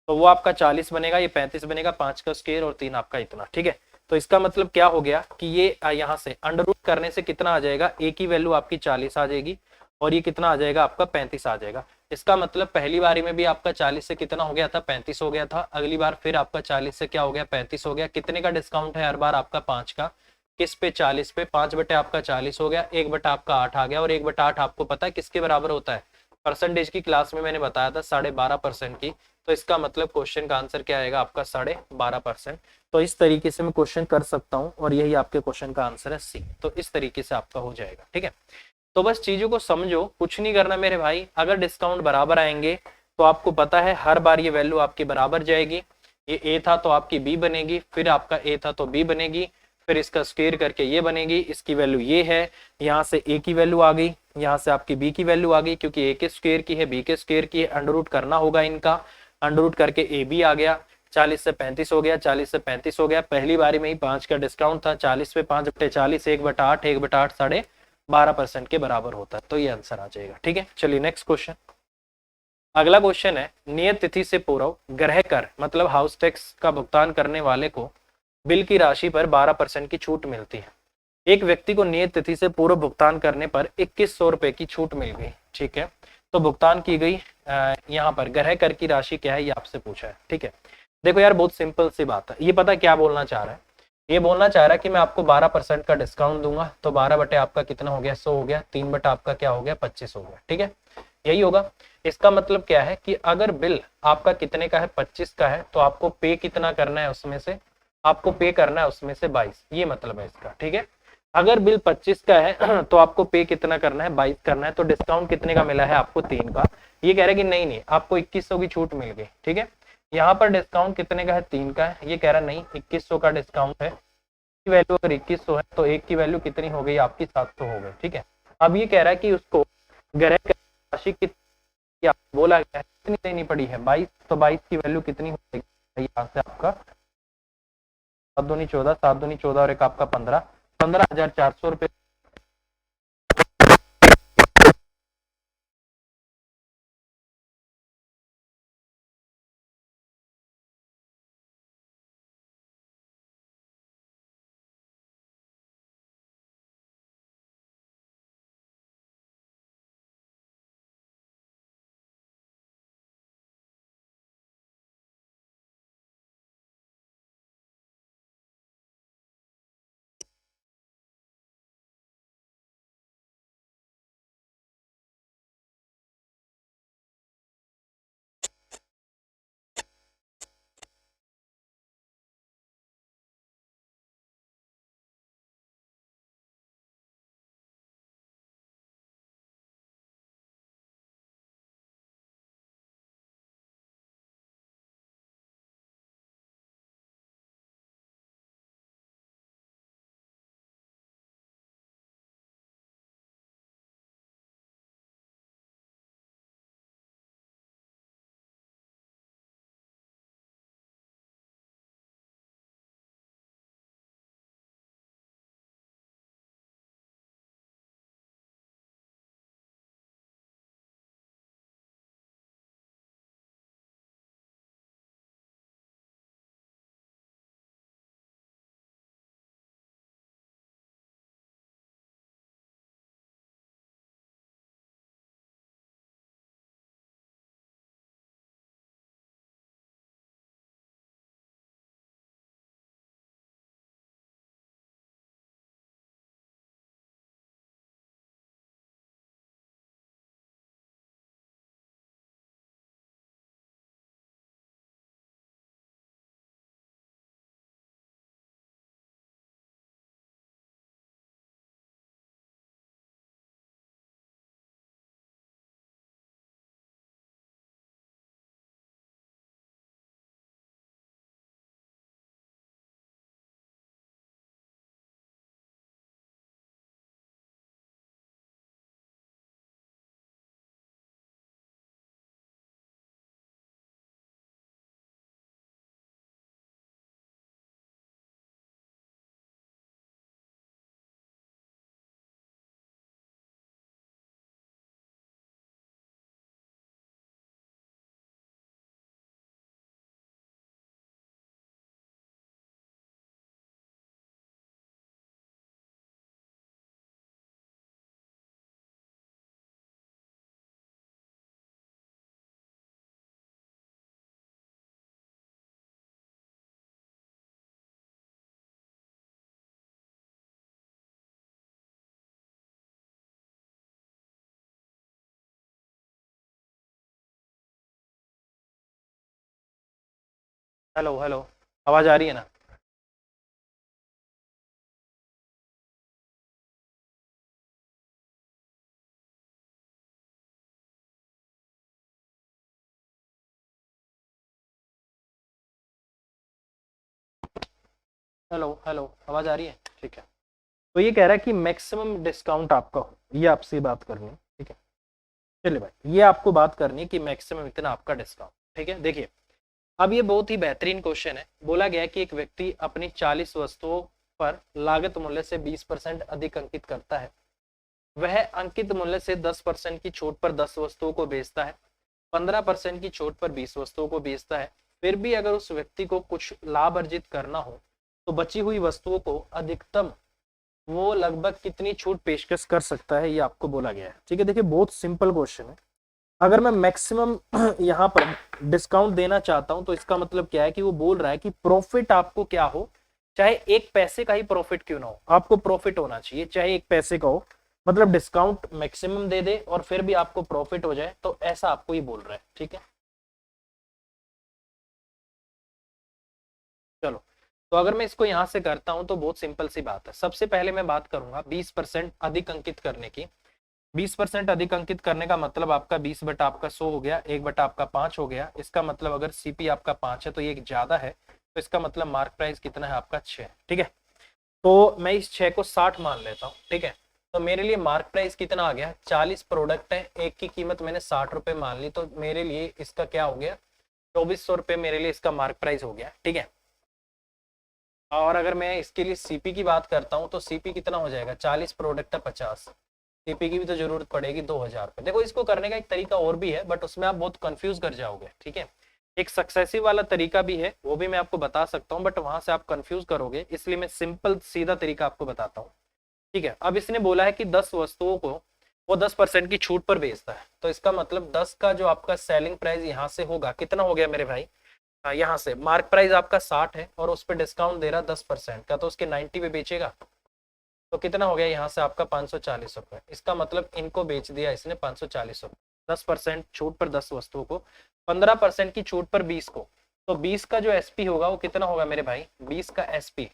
तो वो आपका 40 बनेगा, ये 35 बनेगा, 5 का स्क्वायर और 3 आपका इतना। ठीक है, तो इसका मतलब क्या हो गया कि ये यहाँ से अंडर रूट करने से कितना आ जाएगा, ए की वैल्यू आपकी 40 आ जाएगी और ये कितना आ जाएगा आपका 35 आ जाएगा। इसका मतलब पहली बारी में भी आपका 40 से कितना हो गया था, 35 हो गया था। अगली बार फिर आपका 40 से क्या हो गया, 35 हो गया। कितने का डिस्काउंट है हर बार आपका, 5 का। किस पे, 40 पे। 5 बटे आपका 40 हो गया, 1 बटा आपका 8 आ गया। और 1 बटा 8 आपको पता है किसके बराबर होता है, परसेंटेज की क्लास में मैंने बताया था 12.5% की। तो इसका मतलब क्वेश्चन का आंसर क्या आएगा आपका, 12.5%। तो इस तरीके से मैं क्वेश्चन कर सकता हूं और यही आपके क्वेश्चन का आंसर है सी। तो इस तरीके से आपका हो जाएगा, ठीक है। तो बस चीजों को समझो, कुछ नहीं करना मेरे भाई। अगर डिस्काउंट बराबर आएंगे तो आपको पता है हर बार ये वैल्यू आपकी बराबर जाएगी। ये ए था तो आपकी बी बनेगी, फिर आपका ए था तो बी बनेगी, फिर इसका स्क्वायर करके ये बनेगी, इसकी वैल्यू ये है। यहाँ से ए की वैल्यू आ गई, यहाँ से आपकी बी की वैल्यू आ गई, क्योंकि ए के स्क्वायर की है, बी के स्क्वायर की है, अंडर रूट करना होगा इनका। अंडर रूट करके ए बी आ गया, 40 से 35 हो गया, 40 से 35 हो गया। पहली बारी में ही 5 का डिस्काउंट था, 40 पे 5 बटे 40, 1 बटा 8, 1 बटा 8 12% के बराबर होता है। तो ये आंसर आ जाएगा, ठीक है। चलिए नेक्स्ट क्वेश्चन। अगला क्वेश्चन है, नियत तिथि से पूर्व गृह कर मतलब हाउस टैक्स का भुगतान करने वाले को बिल की राशि पर 12% की छूट मिलती है। एक व्यक्ति को नियत तिथि से पूर्व भुगतान करने पर 2100 रुपए की छूट मिल गई, ठीक है। तो भुगतान की गई यहाँ पर गृह कर की राशि क्या है, ये आपसे पूछा है, ठीक है। देखो यार, बहुत सिंपल सी बात है। ये पता क्या बोलना चाह रहा है, ये बोलना चाह रहा है कि मैं आपको 12% का डिस्काउंट दूंगा। तो 12 बटे आपका कितना हो गया, 100 हो गया। 3 बटा आपका क्या हो गया, 25 हो गया, ठीक है। यही होगा। इसका मतलब क्या है कि अगर बिल आपका कितने का है, 25 का है, तो आपको पे कितना करना है, उसमें से आपको पे करना है उसमें से 22। ये मतलब है इसका, ठीक है। अगर बिल 25 का है तो आपको पे कितना करना है, 22 करना है। तो डिस्काउंट कितने का मिला है आपको, 3 का। ये कह रहा है कि नहीं नहीं, आपको 2100 की छूट मिल गई, ठीक है। यहाँ पर डिस्काउंट कितने का है, 3 का है। ये कह रहा नहीं, 2100 का डिस्काउंट है। की वैल्यू अगर 2100 है तो एक की वैल्यू कितनी हो गई आपकी, 700 हो गई, ठीक है। अब ये कह रहा है कि उसको ग्रह राशि कितनी बोला गया है, कितनी देनी पड़ी है, 22। तो 22 की वैल्यू कितनी हो जाएगी यहाँ से आपका, 7 दूनी 14, 7 दूनी 14 और एक आपका 15, 15,400 रुपए हेलो हेलो, आवाज आ रही है ना? हेलो हेलो, आवाज आ रही है? ठीक है। तो ये कह रहा है कि मैक्सिमम डिस्काउंट आपका हो, ये आपसे बात करनी है, ठीक है। चलिए भाई, ये आपको बात करनी है कि मैक्सिमम इतना आपका डिस्काउंट, ठीक है। देखिए, अब ये बहुत ही बेहतरीन क्वेश्चन है। बोला गया है कि एक व्यक्ति अपनी 40 वस्तुओं पर लागत मूल्य से 20% अधिक अंकित करता है। वह अंकित मूल्य से 10% की छूट पर 10 वस्तुओं को बेचता है, 15% की छूट पर 20 वस्तुओं को बेचता है। फिर भी अगर उस व्यक्ति को कुछ लाभ अर्जित करना हो तो बची हुई वस्तुओं को अधिकतम वो लगभग कितनी छूट पेशकश कर सकता है, ये आपको बोला गया है, ठीक है। देखिए, बहुत सिंपल क्वेश्चन है। अगर मैं मैक्सिमम यहाँ पर डिस्काउंट देना चाहता हूं तो इसका मतलब क्या है कि वो बोल रहा है कि प्रॉफिट आपको क्या हो, चाहे एक पैसे का ही प्रॉफिट क्यों ना हो, आपको प्रॉफिट होना चाहिए, चाहे एक पैसे का हो। मतलब डिस्काउंट मैक्सिमम दे दे और फिर भी आपको प्रॉफिट हो जाए, तो ऐसा आपको ये बोल रहा है, ठीक है। चलो, तो अगर मैं इसको यहां से करता हूं तो बहुत सिंपल सी बात है। सबसे पहले मैं बात करूंगा 20% अधिक अंकित करने की। 20% अधिक अंकित करने का मतलब आपका 20 बटा आपका 100 हो गया, 1 बटा आपका 5 हो गया। इसका मतलब अगर सीपी आपका 5 है तो ये एक ज्यादा है, तो इसका मतलब मार्क प्राइस कितना है आपका 6, ठीक है। तो मैं इस 6 को 60 मान लेता हूँ, ठीक है। तो मेरे लिए मार्क प्राइस कितना आ गया, 40 प्रोडक्ट है, एक की कीमत मैंने 60 रुपए मान ली, तो मेरे लिए इसका क्या हो गया, 2400 रुपये मेरे लिए इसका मार्क प्राइस हो गया, ठीक है। और अगर मैं इसके लिए सीपी की बात करता हूँ तो सीपी कितना हो जाएगा, 40 प्रोडक्ट है 50, सीपी की भी तो जरूरत पड़ेगी 2000 रुपये। देखो, इसको करने का एक तरीका और भी है, बट उसमें आप बहुत कंफ्यूज कर जाओगे, ठीक है। एक सक्सेसिव वाला तरीका भी है, वो भी मैं आपको बता सकता हूँ, बट वहां से आप कंफ्यूज करोगे, इसलिए मैं सिंपल सीधा तरीका आपको बताता हूँ, ठीक है। अब इसने बोला है कि 10 वस्तुओं को वो 10% की छूट पर बेचता है, तो इसका मतलब 10 का जो आपका सेलिंग प्राइस यहाँ से होगा, कितना हो गया मेरे भाई, यहाँ से मार्क प्राइस आपका 60 है और उस पर डिस्काउंट दे रहा 10% का, तो उसके 90 पे बेचेगा, तो कितना हो गया यहाँ से आपका 540 रुपए। इसका मतलब इनको बेच दिया इसने 540 रुपए, 10% छूट पर 10 वस्तुओं को, 15% की छूट पर 20 को। तो 20 का जो एसपी होगा वो कितना होगा मेरे भाई, 20 का एसपी,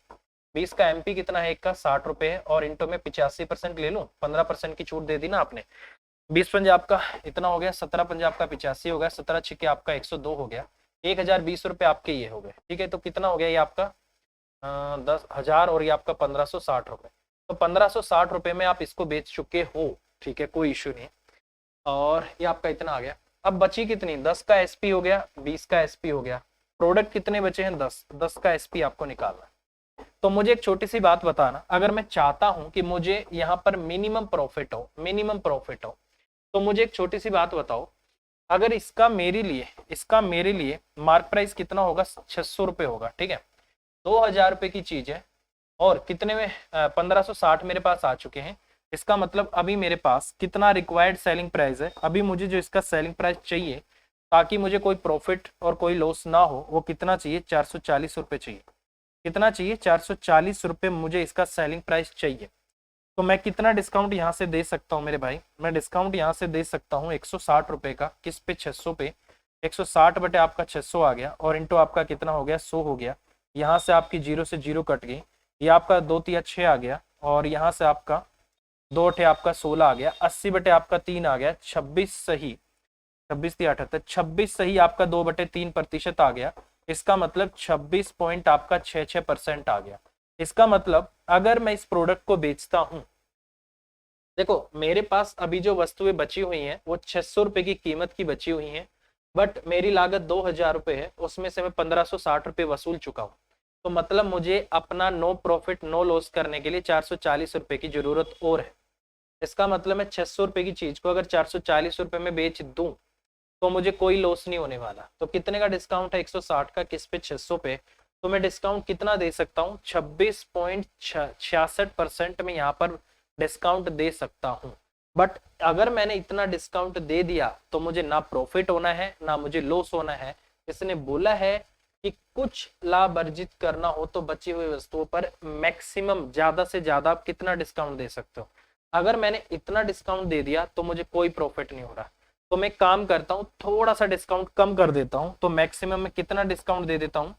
20 का एमपी कितना है, एक का 60 रुपए है, और इंटो में 85% ले लूं, 15% की छूट दे दी ना आपने। 20 पंजाब का इतना हो गया, 17 पंजाब का 85 हो गया, 17 छिके आपका 102 हो गया, 1020 रुपए आपके ये हो गए, ठीक है। तो कितना हो गया ये आपका 10,000, और ये आपका 1560 रुपए। तो 1560 रुपए में आप इसको बेच चुके हो, ठीक है, कोई इश्यू नहीं। और ये आपका इतना आ गया। अब बची कितनी, 10 का एसपी हो गया, 20 का एसपी हो गया, प्रोडक्ट कितने बचे हैं, 10, 10 का एसपी आपको निकालना है। तो मुझे एक छोटी सी बात बताना, अगर मैं चाहता हूं कि मुझे यहाँ पर मिनिमम प्रॉफिट हो, मिनिमम प्रॉफिट हो, तो मुझे एक छोटी सी बात बताओ, अगर इसका मेरे लिए मार्क प्राइस कितना होगा, 600 रुपये होगा, ठीक है। 2000 रुपए की चीज है, और कितने में 1560 मेरे पास आ चुके हैं। इसका मतलब अभी मेरे पास कितना रिक्वायर्ड सेलिंग प्राइस है, अभी मुझे जो इसका सेलिंग प्राइस चाहिए ताकि मुझे कोई प्रॉफिट और कोई लॉस ना हो, वो कितना चाहिए, 440 रुपये चाहिए। कितना चाहिए, 440 रुपये मुझे इसका सेलिंग प्राइस चाहिए। तो मैं कितना डिस्काउंट यहाँ से दे सकता हूँ मेरे भाई, मैं डिस्काउंट यहाँ से दे सकता हूँ 160 रुपये का, किस पे, 600 पे। 160 बटे आपका 600 आ गया, और इंटू आपका कितना हो गया, 100 हो गया। यहाँ से आपकी जीरो से जीरो कट गई, ये आपका 2 तिया 6 आ गया, और यहाँ से आपका 2 अठे आपका 16 आ गया, 80 बटे आपका 3 आ गया, 26 सही, 26 तिया 78, 26 सही आपका 2/3% आ गया। इसका मतलब 26 पॉइंट आपका 6% आ गया। इसका मतलब अगर मैं इस प्रोडक्ट को बेचता हूँ, देखो मेरे पास अभी जो वस्तुएं बची हुई हैं वो 600 रुपए की कीमत की बची हुई हैं, बट मेरी लागत 2000 रुपए है, उसमें से मैं 1560 रुपये वसूल चुका हूँ। तो मतलब मुझे अपना नो प्रॉफिट नो लॉस करने के लिए 440 रुपये की जरूरत और है। इसका मतलब मैं 600 रुपये की चीज को अगर 440 रुपये में बेच दूं तो मुझे कोई लॉस नहीं होने वाला। तो कितने का डिस्काउंट है, 160 का, किस पे, 600 पे। तो मैं डिस्काउंट कितना दे सकता हूँ, 26.66% में यहाँ पर डिस्काउंट दे सकता हूँ। बट अगर मैंने इतना डिस्काउंट दे दिया तो मुझे ना प्रॉफिट होना है ना मुझे लॉस होना है। इसने बोला है कि कुछ लाभ अर्जित करना हो तो बची हुई वस्तुओं पर मैक्सिमम ज्यादा से ज्यादा आप कितना डिस्काउंट दे सकते हो। अगर मैंने इतना डिस्काउंट दे दिया तो मुझे कोई प्रॉफिट नहीं हो रहा, तो मैं काम करता हूँ थोड़ा सा डिस्काउंट कम कर देता हूँ। तो मैक्सिमम में कितना डिस्काउंट दे देता हूँ,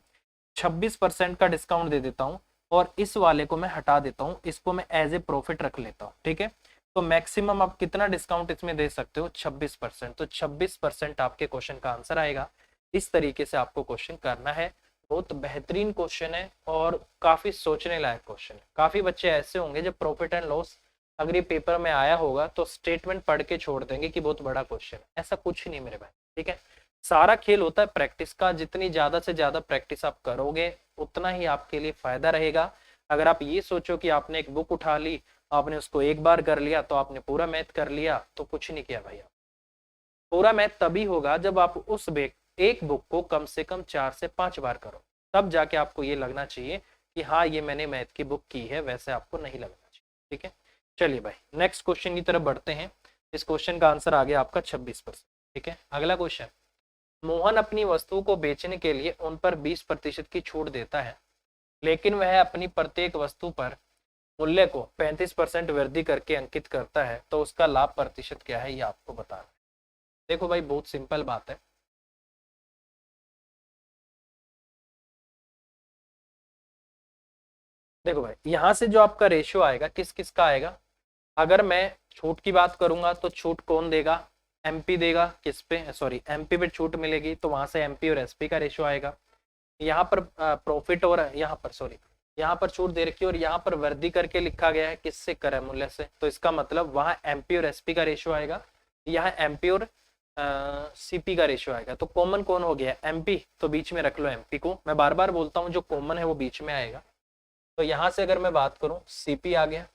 26% का डिस्काउंट दे देता हूँ और इस वाले को मैं हटा देता हूँ, इसको मैं एज ए प्रॉफिट रख लेता हूँ, ठीक है। तो मैक्सिमम आप कितना डिस्काउंट इसमें दे सकते हो, 26%। तो 26% आपके क्वेश्चन का आंसर आएगा। इस तरीके से आपको क्वेश्चन करना है। बहुत बेहतरीन क्वेश्चन है और काफी सोचने लायक क्वेश्चन है। काफी बच्चे ऐसे होंगे जब प्रॉफिट एंड लॉस अगर ये पेपर में आया होगा तो स्टेटमेंट पढ़ के छोड़ देंगे कि बहुत बड़ा क्वेश्चन है। ऐसा कुछ नहीं मेरे भाई, ठीक है। सारा खेल होता है प्रैक्टिस का। जितनी ज्यादा से ज्यादा प्रैक्टिस आप करोगे उतना ही आपके लिए फायदा रहेगा। अगर आप ये सोचो कि आपने एक बुक उठा ली, आपने उसको एक बार कर लिया तो आपने पूरा मैथ कर लिया, तो कुछ नहीं किया भाई। आप पूरा मैथ तभी होगा जब आप उस एक बुक को कम से कम 4 से 5 बार करो, तब जाके आपको ये लगना चाहिए कि हाँ ये मैंने मैथ की बुक की है। वैसे आपको नहीं लगना चाहिए, ठीक है। चलिए भाई नेक्स्ट क्वेश्चन की तरफ बढ़ते हैं। इस क्वेश्चन का आंसर आ गया आपका 26%, ठीक है। अगला क्वेश्चन, मोहन अपनी वस्तु को बेचने के लिए उन पर 20% की छूट देता है, लेकिन वह अपनी प्रत्येक वस्तु पर मूल्य को 35% वृद्धि करके अंकित करता है, तो उसका लाभ प्रतिशत क्या है ये आपको बताना है। देखो भाई बहुत सिंपल बात है। देखो भाई यहाँ से जो आपका रेशियो आएगा किस किस का आएगा। अगर मैं छूट की बात करूंगा तो छूट कौन देगा, एमपी देगा। किस पे, सॉरी एमपी पे छूट मिलेगी तो वहां से एमपी और एसपी का रेशियो आएगा। यहाँ पर प्रॉफिट और यहाँ पर सॉरी यहाँ पर छूट दे रखी है और यहाँ पर वृद्धि करके लिखा गया है किससे, क्रय मूल्य से। तो इसका मतलब वहां एमपी और एसपी का रेशियो आएगा, यहाँ एमपी और सीपी का रेशियो आएगा। तो कॉमन कौन हो गया, एमपी। तो बीच में रख लो एमपी को। मैं बार बार बोलता हूँ जो कॉमन है वो बीच में आएगा। तो यहाँ से अगर मैं बात करूँ सीपी आ गया,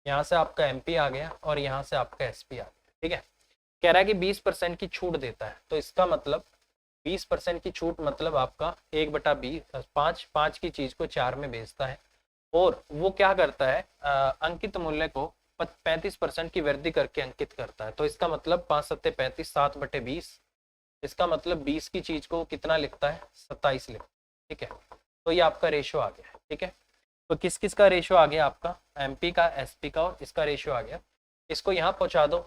यहाँ से आपका एमपी आ गया और यहाँ से आपका एसपी आ गया, ठीक है। कह रहा है कि 20% की छूट देता है, तो इसका मतलब 20% की छूट मतलब आपका 1/20, 5 की चीज को 4 में बेचता है। और वो क्या करता है, अंकित मूल्य को 35% की वृद्धि करके अंकित करता है। तो इसका मतलब 5×7=35, 7/20। इसका मतलब 20 की चीज को कितना लिखता है, 27 लिखता है, ठीक है। तो ये आपका रेशियो आ गया, ठीक है। तो किस किस का रेशियो आ गया आपका, एमपी का, एसपी का और इसका रेशियो आ गया। इसको यहाँ पहुंचा दो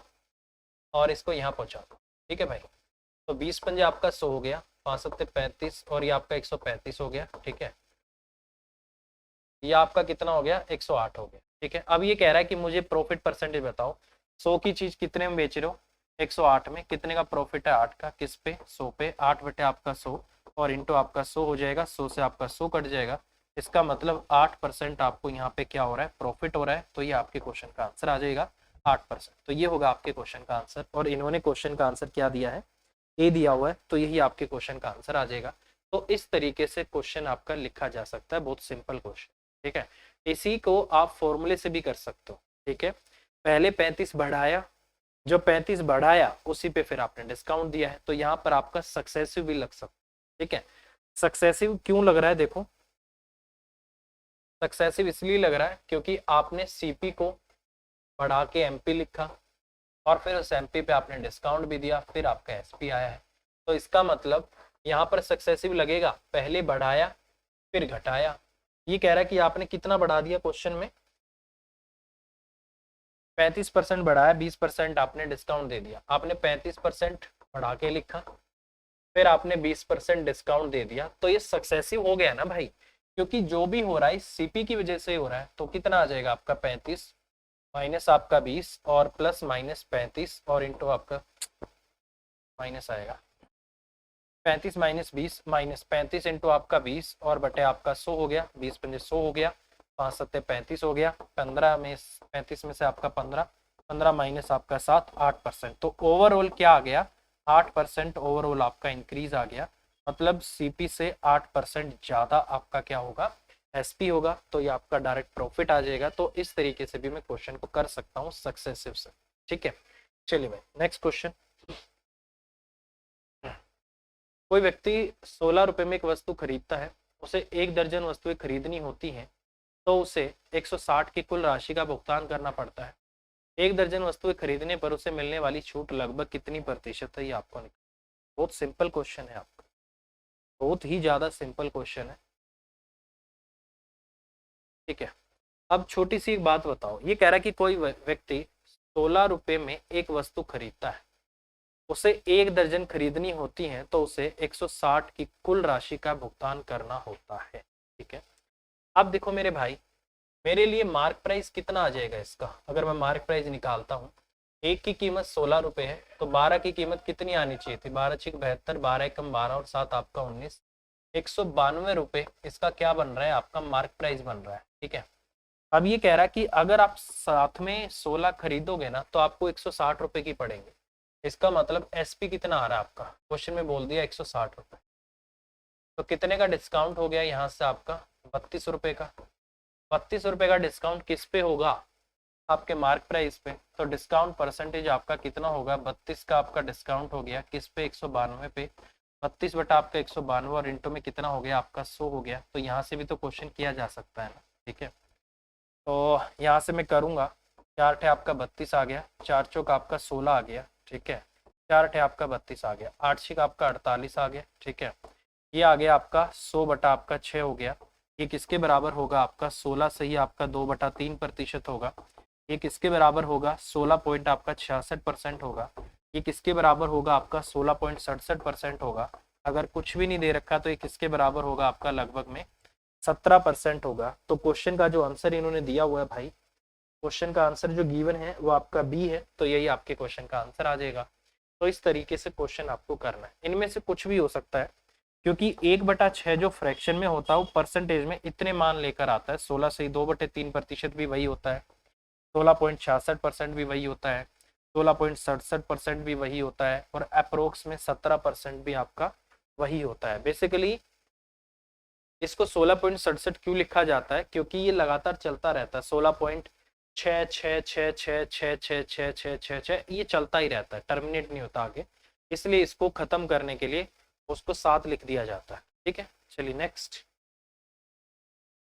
और इसको यहाँ पहुंचा दो, ठीक है भाई। तो 20×5 आपका 100 हो गया, 5×7=35 और ये आपका 135 हो गया, ठीक है। ये आपका कितना हो गया, 108 हो गया, ठीक है। अब ये कह रहा है कि मुझे प्रॉफिट परसेंटेज बताओ। 100 की चीज कितने में बेच रहे हो, 108 में। कितने का प्रॉफिट है, 8 का। किस पे, 100 पे। 8/आपका 100 और इंटू आपका 100 हो जाएगा। 100 से आपका 100 कट जाएगा। इसका मतलब 8% आपको यहाँ पे क्या हो रहा है, प्रॉफिट हो रहा है। तो ये आपके क्वेश्चन का आंसर आ जाएगा 8%। तो ये होगा आपके क्वेश्चन का आंसर। और इन्होंने क्वेश्चन का आंसर क्या दिया है, ए दिया हुआ है, तो यही आपके क्वेश्चन का आंसर आ जाएगा। तो इस तरीके से क्वेश्चन आपका लिखा जा सकता है, बहुत सिंपल क्वेश्चन, ठीक है। इसी को आप फॉर्मूले से भी कर सकते हो, ठीक है। पहले 35 बढ़ाया, जो 35 बढ़ाया उसी पे फिर आपने डिस्काउंट दिया है। तो यहाँ पर आपका सक्सेसिव भी लग सकता है, ठीक है। सक्सेसिव क्यों लग रहा है, देखो सक्सेसिव इसलिए लग रहा है क्योंकि आपने सीपी को बढ़ा के एमपी लिखा और फिर उस एमपी पे आपने डिस्काउंट भी दिया, फिर आपका एसपी आया है। तो इसका मतलब यहाँ पर सक्सेसिव लगेगा, पहले बढ़ाया फिर घटाया। ये कह रहा है कि आपने कितना बढ़ा दिया, क्वेश्चन में 35% बढ़ाया, 20% आपने डिस्काउंट दे दिया। आपने 35% बढ़ा के लिखा, फिर आपने 20% डिस्काउंट दे दिया, तो ये सक्सेसिव हो गया ना भाई। क्योंकि जो भी हो रहा है सीपी की वजह से हो रहा है। तो कितना आ जाएगा आपका 35 माइनस आपका 20 और प्लस माइनस 35 और इंटू आपका माइनस आएगा 35 माइनस 20 माइनस 35 इंटू आपका 20 और बटे आपका 100 हो गया। 20×5 100 हो गया, 5×7=35 हो गया। 15 में 35 में से आपका 15, 15 माइनस आपका 7, 8%। तो ओवरऑल क्या आ गया, 8% ओवरऑल आपका इंक्रीज आ गया। मतलब सीपी से 8% ज्यादा आपका क्या होगा, एसपी होगा। तो ये आपका डायरेक्ट प्रॉफिट आ जाएगा। तो इस तरीके से भी मैं क्वेश्चन को कर सकता हूँ सक्सेसिव से, ठीक है। चलिए भाई नेक्स्ट क्वेश्चन। कोई व्यक्ति 16 रुपए में एक वस्तु खरीदता है, उसे 1 दर्जन वस्तुएं खरीदनी होती हैं, तो उसे 160 की कुल राशि का भुगतान करना पड़ता है। 1 दर्जन वस्तुएं खरीदने पर उसे मिलने वाली छूट लगभग कितनी प्रतिशत है, ये आपको निकालना। बहुत सिंपल क्वेश्चन है आपका, बहुत ही ज्यादा सिंपल क्वेश्चन है, ठीक है। अब छोटी सी एक बात बताओ, ये कह रहा है कि कोई व्यक्ति 16 रुपए में एक वस्तु खरीदता है, उसे 1 दर्जन खरीदनी होती है तो उसे 160 की कुल राशि का भुगतान करना होता है। ठीक है, अब देखो मेरे भाई, मेरे लिए मार्क प्राइस कितना आ जाएगा इसका, अगर मैं मार्क प्राइस निकालता हूँ, एक की कीमत 16 रुपए है, तो 12 की कीमत कितनी आनी चाहिए थी, 12×6 = 72, 12 एकम 12 और 7 आपका 19, 192 रुपए इसका क्या बन रहा है, आपका मार्क प्राइस बन रहा है। ठीक है, अब ये कह रहा है कि अगर आप साथ में 16 खरीदोगे ना तो आपको 160 रुपए की पड़ेंगे। इसका मतलब एसपी कितना आ रहा है आपका, क्वेश्चन में बोल दिया 160 रुपए, तो कितने का डिस्काउंट हो गया यहाँ से आपका, 32 रुपए का। 32 रुपए का डिस्काउंट किस पे होगा, आपके मार्क प्राइस पे, तो डिस्काउंट परसेंटेज आपका कितना होगा, 32 का आपका डिस्काउंट हो गया किस पे, 192 पे, 32 बटा आपका 192 और इंटू में कितना हो गया आपका 100 हो गया। तो यहाँ से भी तो क्वेश्चन किया जा सकता है ना। ठीक है, तो यहाँ से मैं करूँगा, 4 आपका 32 आ गया, 4 आपका 16 आ गया। ठीक है, 4 आपका 32 आ गया, 8 आपका 48 आ गया। ठीक है, ये आ गया आपका 100 बटा आपका 6 हो गया। ये किसके बराबर होगा आपका, 16 से ही आपका 2/3% होगा। ये किसके बराबर होगा, 16 पॉइंट आपका 66% होगा। ये किसके बराबर होगा आपका 16.67% होगा। अगर कुछ भी नहीं दे रखा तो ये किसके बराबर होगा आपका, लगभग में 17% होगा। तो क्वेश्चन का जो आंसर इन्होंने दिया हुआ है भाई, क्वेश्चन का आंसर जो गिवन है वो आपका बी है, तो यही आपके क्वेश्चन का आंसर आ जाएगा। तो इस तरीके से क्वेश्चन आपको करना है, इनमें से कुछ भी हो सकता है, क्योंकि 1/6 जो फ्रैक्शन में होता है वो परसेंटेज में इतने मान लेकर आता है, 16 से ही 2/3% भी वही होता है, 16.66% भी वही होता है, 16.67% भी वही होता है, और अप्रोक्स में 17% भी आपका वही होता है। बेसिकली इसको 16.67 क्यों लिखा जाता है, क्योंकि ये लगातार चलता रहता है, 16.666666666 ये चलता ही रहता है, टर्मिनेट नहीं होता आगे, इसलिए इसको खत्म करने के लिए उसको 7 लिख दिया जाता है। ठीक है, चलिए नेक्स्ट।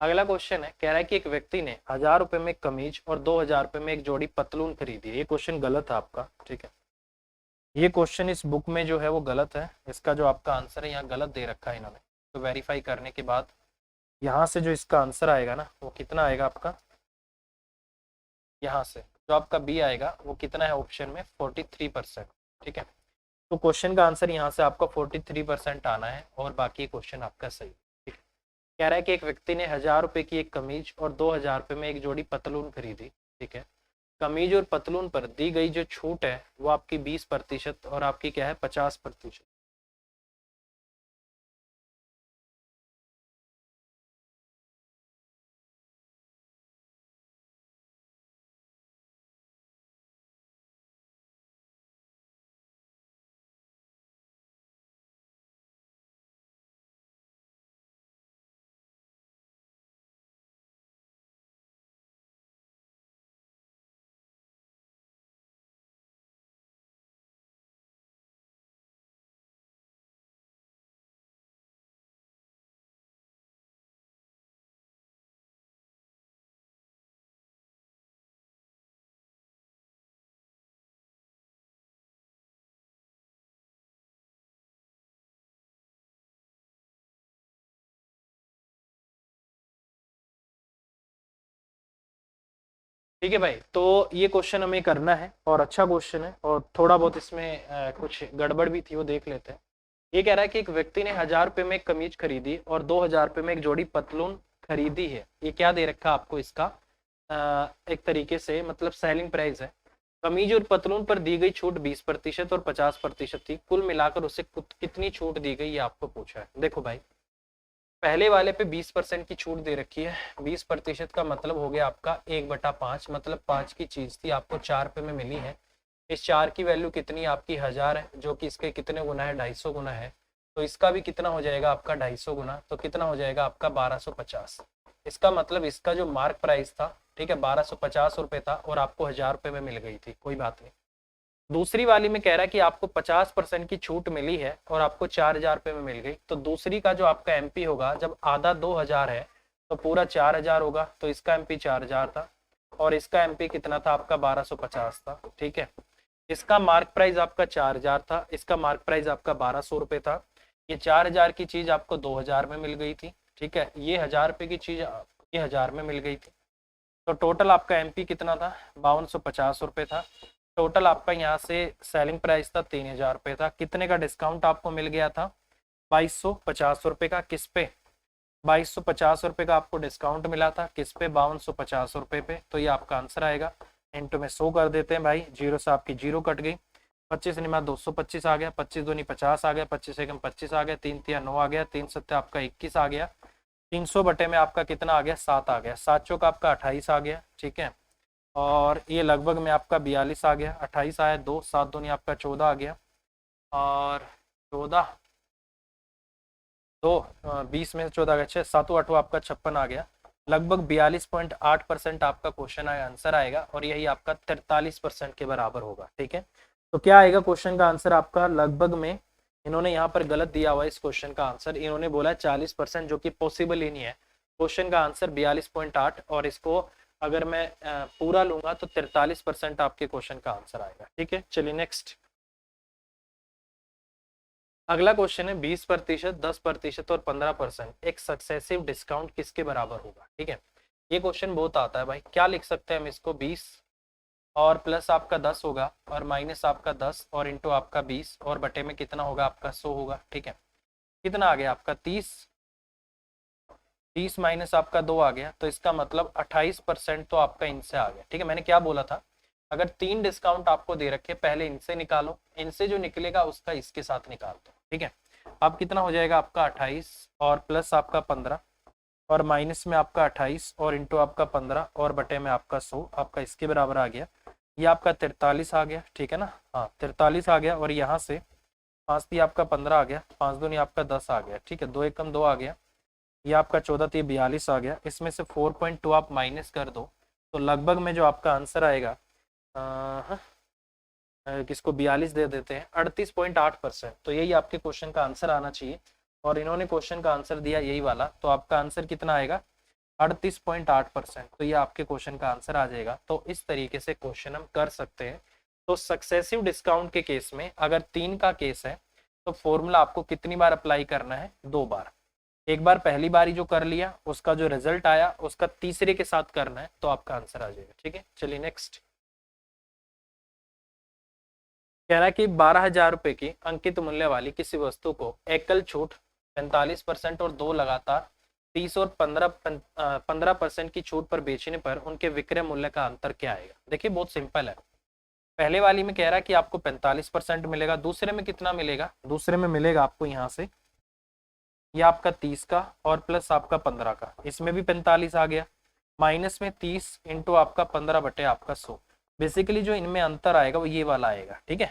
अगला क्वेश्चन है, कह रहा है कि एक व्यक्ति ने 1000 रुपए में कमीज और 2000 रुपए में एक जोड़ी पतलून खरीदी है। ये क्वेश्चन गलत है आपका। ठीक है, ये क्वेश्चन इस बुक में जो है वो गलत है, इसका जो आपका आंसर है यहाँ गलत दे रखा है इन्होंने। तो वेरीफाई करने के बाद यहाँ से जो इसका आंसर आएगा ना वो कितना आएगा आपका, यहाँ से जो आपका बी आएगा वो कितना है ऑप्शन में, 43%। ठीक है, तो क्वेश्चन का आंसर यहाँ से आपका 43% आना है और बाकी क्वेश्चन आपका सही। ठीक है, कह रहा है कि एक व्यक्ति ने 1000 रुपए की एक कमीज और 2000 रुपए में एक जोड़ी पतलून खरीदी। ठीक है, कमीज और पतलून पर दी गई जो छूट है वो आपकी 20% और आपकी क्या है 50%। ठीक है भाई, तो ये क्वेश्चन हमें करना है और अच्छा क्वेश्चन है, और थोड़ा बहुत इसमें कुछ गड़बड़ भी थी वो देख लेते हैं। ये कह रहा है कि एक व्यक्ति ने 1000 रुपए में एक कमीज खरीदी और 2000 रुपए में एक जोड़ी पतलून खरीदी है। ये क्या दे रखा आपको इसका, एक तरीके से मतलब सेलिंग प्राइस है। कमीज और पतलून पर दी गई छूट 20% और 50% थी, कुल मिलाकर उसे कितनी छूट दी गई ये आपको पूछा है। देखो भाई, पहले वाले पे 20% की छूट दे रखी है, 20% का मतलब हो गया आपका 1/5, मतलब 5 की चीज थी आपको 4 रुपए में मिली है। इस 4 की वैल्यू कितनी आपकी 1000 है, जो कि इसके कितने गुना है, 250 गुना है। तो इसका भी कितना हो जाएगा आपका 250 गुना, तो कितना हो जाएगा आपका 1250। इसका मतलब इसका जो मार्क प्राइस था, ठीक है, 1250 रुपये था और आपको 1000 रुपये में मिल गई थी, कोई बात नहीं। दूसरी वाली में कह रहा है कि आपको 50% की छूट मिली है और आपको 4000 रुपये में मिल गई। तो दूसरी का जो आपका एमपी होगा, जब आधा 2000 है तो पूरा 4000 होगा, तो इसका एमपी 4000 था और इसका एमपी कितना था आपका 1250 था। ठीक है, इसका मार्क प्राइस आपका 4000 था, इसका मार्क प्राइस आपका 1200 रुपये था। ये 4000 की चीज आपको 2000 में मिल गई थी। ठीक है, ये 1000 रुपये की चीज ये 1000 में मिल गई थी। तो टोटल आपका एमपी कितना था, 5250 रुपये था। टोटल आपका यहाँ से सेलिंग प्राइस था 3000 रुपये था, कितने का डिस्काउंट आपको मिल गया था? 2250 रुपये का। किस पे? 2250 रुपये का आपको डिस्काउंट मिला था, किस पे? 5250 रुपये पे। तो ये आपका आंसर आएगा। इंटू में 100 कर देते हैं भाई, जीरो से आपकी जीरो कट गई, 25 निमा 225 आ गया, 25 दूनी 50 आ गया, 25 एकम 25 आ गया, 3 तिया 9 आ गया, 3 सत्ते आपका 21 आ गया, 300 बटे में आपका कितना आ गया? 7 आ गया, 7 चौक आपका 28 आ गया, ठीक है। और ये लगभग में आपका 42 आ गया, 28 आया, 2 7 दूनी आपका 14 आ गया, और 14 तो 20 में से 14 गया 6, 7 8 आपका 56 आ गया। लगभग 42.8% आपका क्वेश्चन आंसर आएगा, और यही आपका 43% के बराबर होगा, ठीक है। तो क्या आएगा क्वेश्चन का आंसर आपका? लगभग में इन्होंने यहाँ पर गलत दिया हुआ है इस क्वेश्चन का आंसर, इन्होंने बोला 40%, जो कि पॉसिबल ही नहीं है। क्वेश्चन का आंसर 42.8, और इसको अगर मैं पूरा लूंगा तो 43% आपके क्वेश्चन का आंसर आएगा, ठीक है। चलिए नेक्स्ट, अगला क्वेश्चन है 20%, 10% और 15% एक सक्सेसिव डिस्काउंट किसके बराबर होगा, ठीक है। ये क्वेश्चन बहुत आता है भाई, क्या लिख सकते हैं हम इसको? 20 और प्लस आपका 10 होगा, और माइनस आपका 10 और इंटू आपका 20, और बटे में कितना होगा आपका? 100 होगा, ठीक है। कितना आ गया आपका? 30, 30 माइनस आपका 2 आ गया, तो इसका मतलब 28% तो आपका इनसे आ गया, ठीक है। मैंने क्या बोला था? अगर 3 डिस्काउंट आपको दे रखे, पहले इनसे निकालो, इनसे जो निकलेगा उसका इसके साथ निकाल दो, ठीक है। अब कितना हो जाएगा आपका? 28 और प्लस आपका 15, और माइनस में आपका 28 और इंटू आपका 15 और बटे में आपका 100, आपका इसके बराबर आ गया। ये आपका 43 आ गया, ठीक है ना। हाँ 43 आ गया, और यहाँ से 5 भी आपका 15 आ गया, 5 दूनी आपका 10 आ गया, ठीक है। 2 एकम 2 आ गया, ये आपका 14 थी 42 आ गया। इसमें से 4.2 आप माइनस कर दो, तो लगभग में जो आपका आंसर आएगा, किसको 42 दे देते हैं, 38.8%। तो यही आपके क्वेश्चन का आंसर आना चाहिए, और इन्होंने क्वेश्चन का आंसर दिया यही वाला, तो आपका आंसर कितना आएगा? 38.8%। तो ये आपके क्वेश्चन का आंसर आ जाएगा। तो इस तरीके से क्वेश्चन हम कर सकते हैं। तो सक्सेसिव डिस्काउंट के केस में अगर 3 का केस है, तो फॉर्मूला आपको कितनी बार अप्लाई करना है? 2 बार। एक बार पहली बारी जो कर लिया, उसका जो रिजल्ट आया उसका तीसरे के साथ करना है, तो आपका आंसर आ जाएगा, ठीक है। चलिए नेक्स्ट, कह रहा है कि 12,000 रुपए की अंकित मूल्य वाली किसी वस्तु को एकल छूट 45% और 2 लगातार 30 और 15% की छूट पर बेचने पर उनके विक्रय मूल्य का अंतर क्या आएगा? देखिए बहुत सिंपल है। पहले वाली में कह रहा है कि आपको 45% मिलेगा, दूसरे में कितना मिलेगा? दूसरे में मिलेगा आपको यहाँ से ये आपका 30 का और प्लस आपका 15 का, इसमें भी 45 आ गया, माइनस में 30 इंटू आपका 15 बटे आपका 100। बेसिकली जो इनमें अंतर आएगा वो ये वाला आएगा, ठीक है।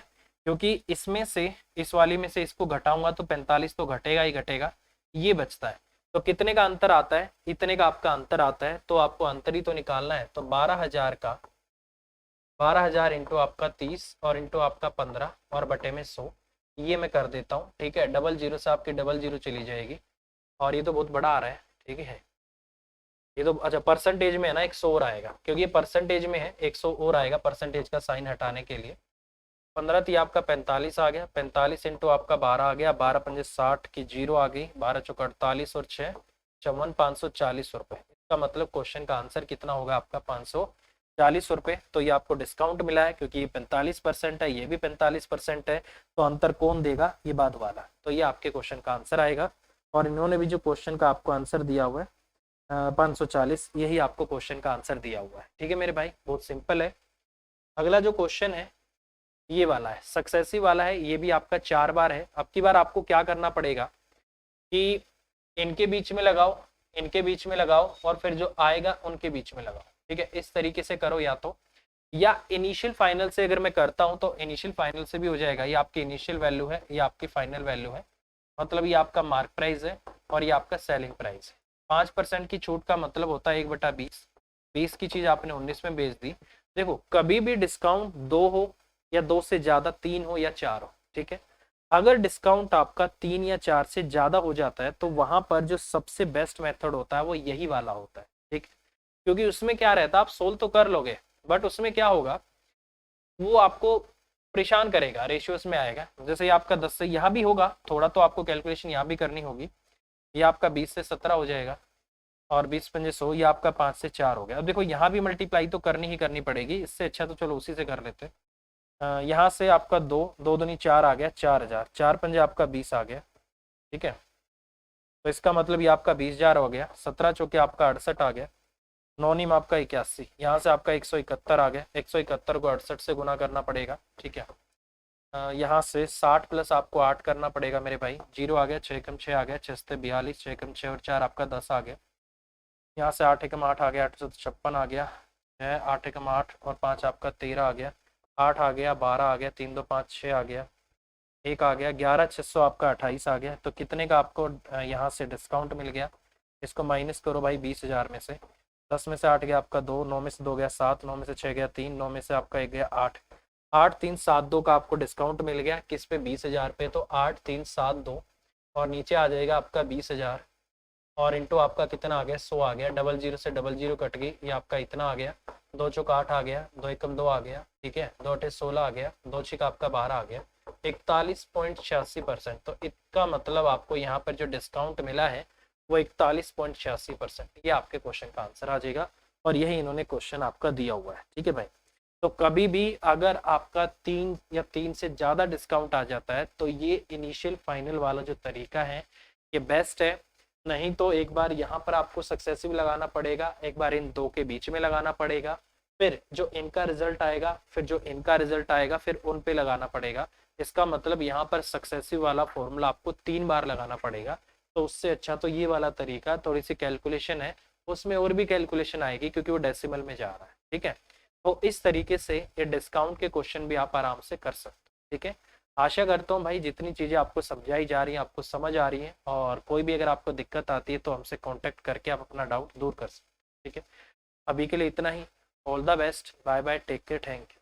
क्योंकि इसमें से इस वाली में से इसको घटाऊंगा तो 45 तो घटेगा ही घटेगा, ये बचता है। तो कितने का अंतर आता है? इतने का आपका अंतर आता है, तो आपको अंतर ही तो निकालना है। तो 12,000 का 12,000 इंटू आपका 30 और इंटू आपका 15 और बटे में 100, ये मैं कर देता हूँ, ठीक है। डबल जीरो से आपकी डबल जीरो चली जाएगी, और ये तो बहुत बड़ा आ रहा है, ठीक है। ये तो अच्छा परसेंटेज में है ना, 100 और आएगा, क्योंकि ये परसेंटेज में है, 100 और आएगा परसेंटेज का साइन हटाने के लिए। 15 थी आपका 45 आ गया, 45 इंटू आपका 12 आ गया, 12 पंजे 60 की जीरो आ गई, 12 चौक 48 और 6 54 540 रुपये। इसका मतलब क्वेश्चन का आंसर कितना होगा आपका? 540 रुपये। तो ये आपको डिस्काउंट मिला है, क्योंकि ये 45% है, ये भी 45% है, तो अंतर कौन देगा? ये बाद वाला। तो ये आपके क्वेश्चन का आंसर आएगा, और इन्होंने भी जो क्वेश्चन का आपको आंसर दिया हुआ है 540, यही आपको क्वेश्चन का आंसर दिया हुआ है, ठीक है मेरे भाई, बहुत सिंपल है। अगला जो क्वेश्चन है ये वाला है, सक्सेसिव वाला है, ये भी आपका 4 बार है। अब की बार आपको क्या करना पड़ेगा कि इनके बीच में लगाओ, इनके बीच में लगाओ, और फिर जो आएगा उनके बीच में लगाओ, ठीक है। इस तरीके से करो, या इनिशियल फाइनल से अगर मैं करता हूं तो इनिशियल फाइनल से भी हो जाएगा। ये आपकी इनिशियल वैल्यू है, ये आपकी फाइनल वैल्यू है, मतलब ये आपका मार्क प्राइस है और ये आपका सेलिंग प्राइस है। 5% की छूट का मतलब होता है 1/20, 20 की चीज आपने 19 में बेच दी। देखो कभी भी डिस्काउंट 2 हो या 2 से ज्यादा, 3 हो या 4 हो, ठीक है। अगर डिस्काउंट आपका 3 या 4 से ज्यादा हो जाता है, तो वहां पर जो सबसे बेस्ट मेथड होता है वो यही वाला होता है, ठीक है। क्योंकि उसमें क्या रहता है, आप सोल्व तो कर लोगे, बट उसमें क्या होगा, वो आपको परेशान करेगा, रेशियोस में आएगा। जैसे ये आपका 10 से यहाँ भी होगा थोड़ा, तो आपको कैलकुलेशन यहाँ भी करनी होगी। ये आपका 20 से 17 हो जाएगा, और 20 पंजे 100, ये आपका 5 से 4 हो गया। अब देखो यहाँ भी मल्टीप्लाई तो करनी ही करनी पड़ेगी, इससे अच्छा तो चलो उसी से कर लेते। यहाँ से आपका दो दो दूनी चार आ गया, 4000, चार पंजे आपका 20 आ गया, ठीक है। तो इसका मतलब ये आपका 20,000 हो गया, 17 चौके आपका 68 आ गया, नौ नीम आपका 81, यहाँ से आपका 171 आ गया, 171 को 68 से गुना करना पड़ेगा, ठीक है। यहाँ से 60 प्लस आपको 8 करना पड़ेगा मेरे भाई, जीरो आ गया, 6 कम 6 आ गया, 6 से 42, 6 कम 6 और 4 आपका 10 आ गया। यहाँ से 8 एकम 8 आ गया, 856 आ गया, 6 8 एकम 8 और 5 आपका 13 आ गया, 8 आ गया, 12 आ गया, 3 2 5 6 आ गया, एक आ गया, 11 600 आपका 28 आ गया। तो कितने का आपको यहाँ से डिस्काउंट मिल गया, इसको माइनस करो भाई 20,000 में से, 10 में से 8 गया आपका 2, 9 में से 2 गया 7, 9 में से 6 गया 3, 9 में से आपका 1 गया 8, 8,372 का आपको डिस्काउंट मिल गया, किस पे, 20,000 पे। तो 8,372 और नीचे आ जाएगा आपका 20,000 और इंटू आपका कितना आ गया, 100 आ गया, डबल जीरो से डबल जीरो कट गई, ये आपका इतना आ गया, 2 चौक 8 आ गया, 2 एकम 2 आ गया, ठीक है, 2 अठे 16 आ गया, 2 छिक आपका 12 आ गया, 41.86%। तो इसका मतलब आपको यहाँ पर जो डिस्काउंट मिला है वो 41.86%, ये आपके क्वेश्चन का आंसर आ जाएगा और यही इन्होंने क्वेश्चन आपका दिया हुआ है, ठीक है भाई। तो कभी भी अगर आपका 3 या 3 से ज़्यादा डिस्काउंट आ जाता है तो ये इनिशियल फाइनल वाला जो तरीका है ये बेस्ट है, नहीं तो एक बार यहाँ पर आपको सक्सेसिव लगाना पड़ेगा, एक बार इन दो के बीच में लगाना पड़ेगा, फिर जो इनका रिजल्ट आएगा, फिर जो इनका रिजल्ट आएगा, फिर उन पे लगाना पड़ेगा। इसका मतलब यहाँ पर सक्सेसिव वाला फॉर्मूला आपको 3 बार लगाना पड़ेगा। तो उससे अच्छा तो ये वाला तरीका, थोड़ी सी कैलकुलेशन है उसमें और भी कैलकुलेशन आएगी क्योंकि वो डेसिमल में जा रहा है, ठीक है। तो इस तरीके से ये डिस्काउंट के क्वेश्चन भी आप आराम से कर सकते हो, ठीक है। आशा करता हूँ भाई जितनी चीज़ें आपको समझाई जा रही हैं आपको समझ आ रही हैं, और कोई भी अगर आपको दिक्कत आती है तो हमसे कांटेक्ट करके आप अपना डाउट दूर कर सकते हैं, ठीक है। अभी के लिए इतना ही, all the best, bye bye, take care, thank you.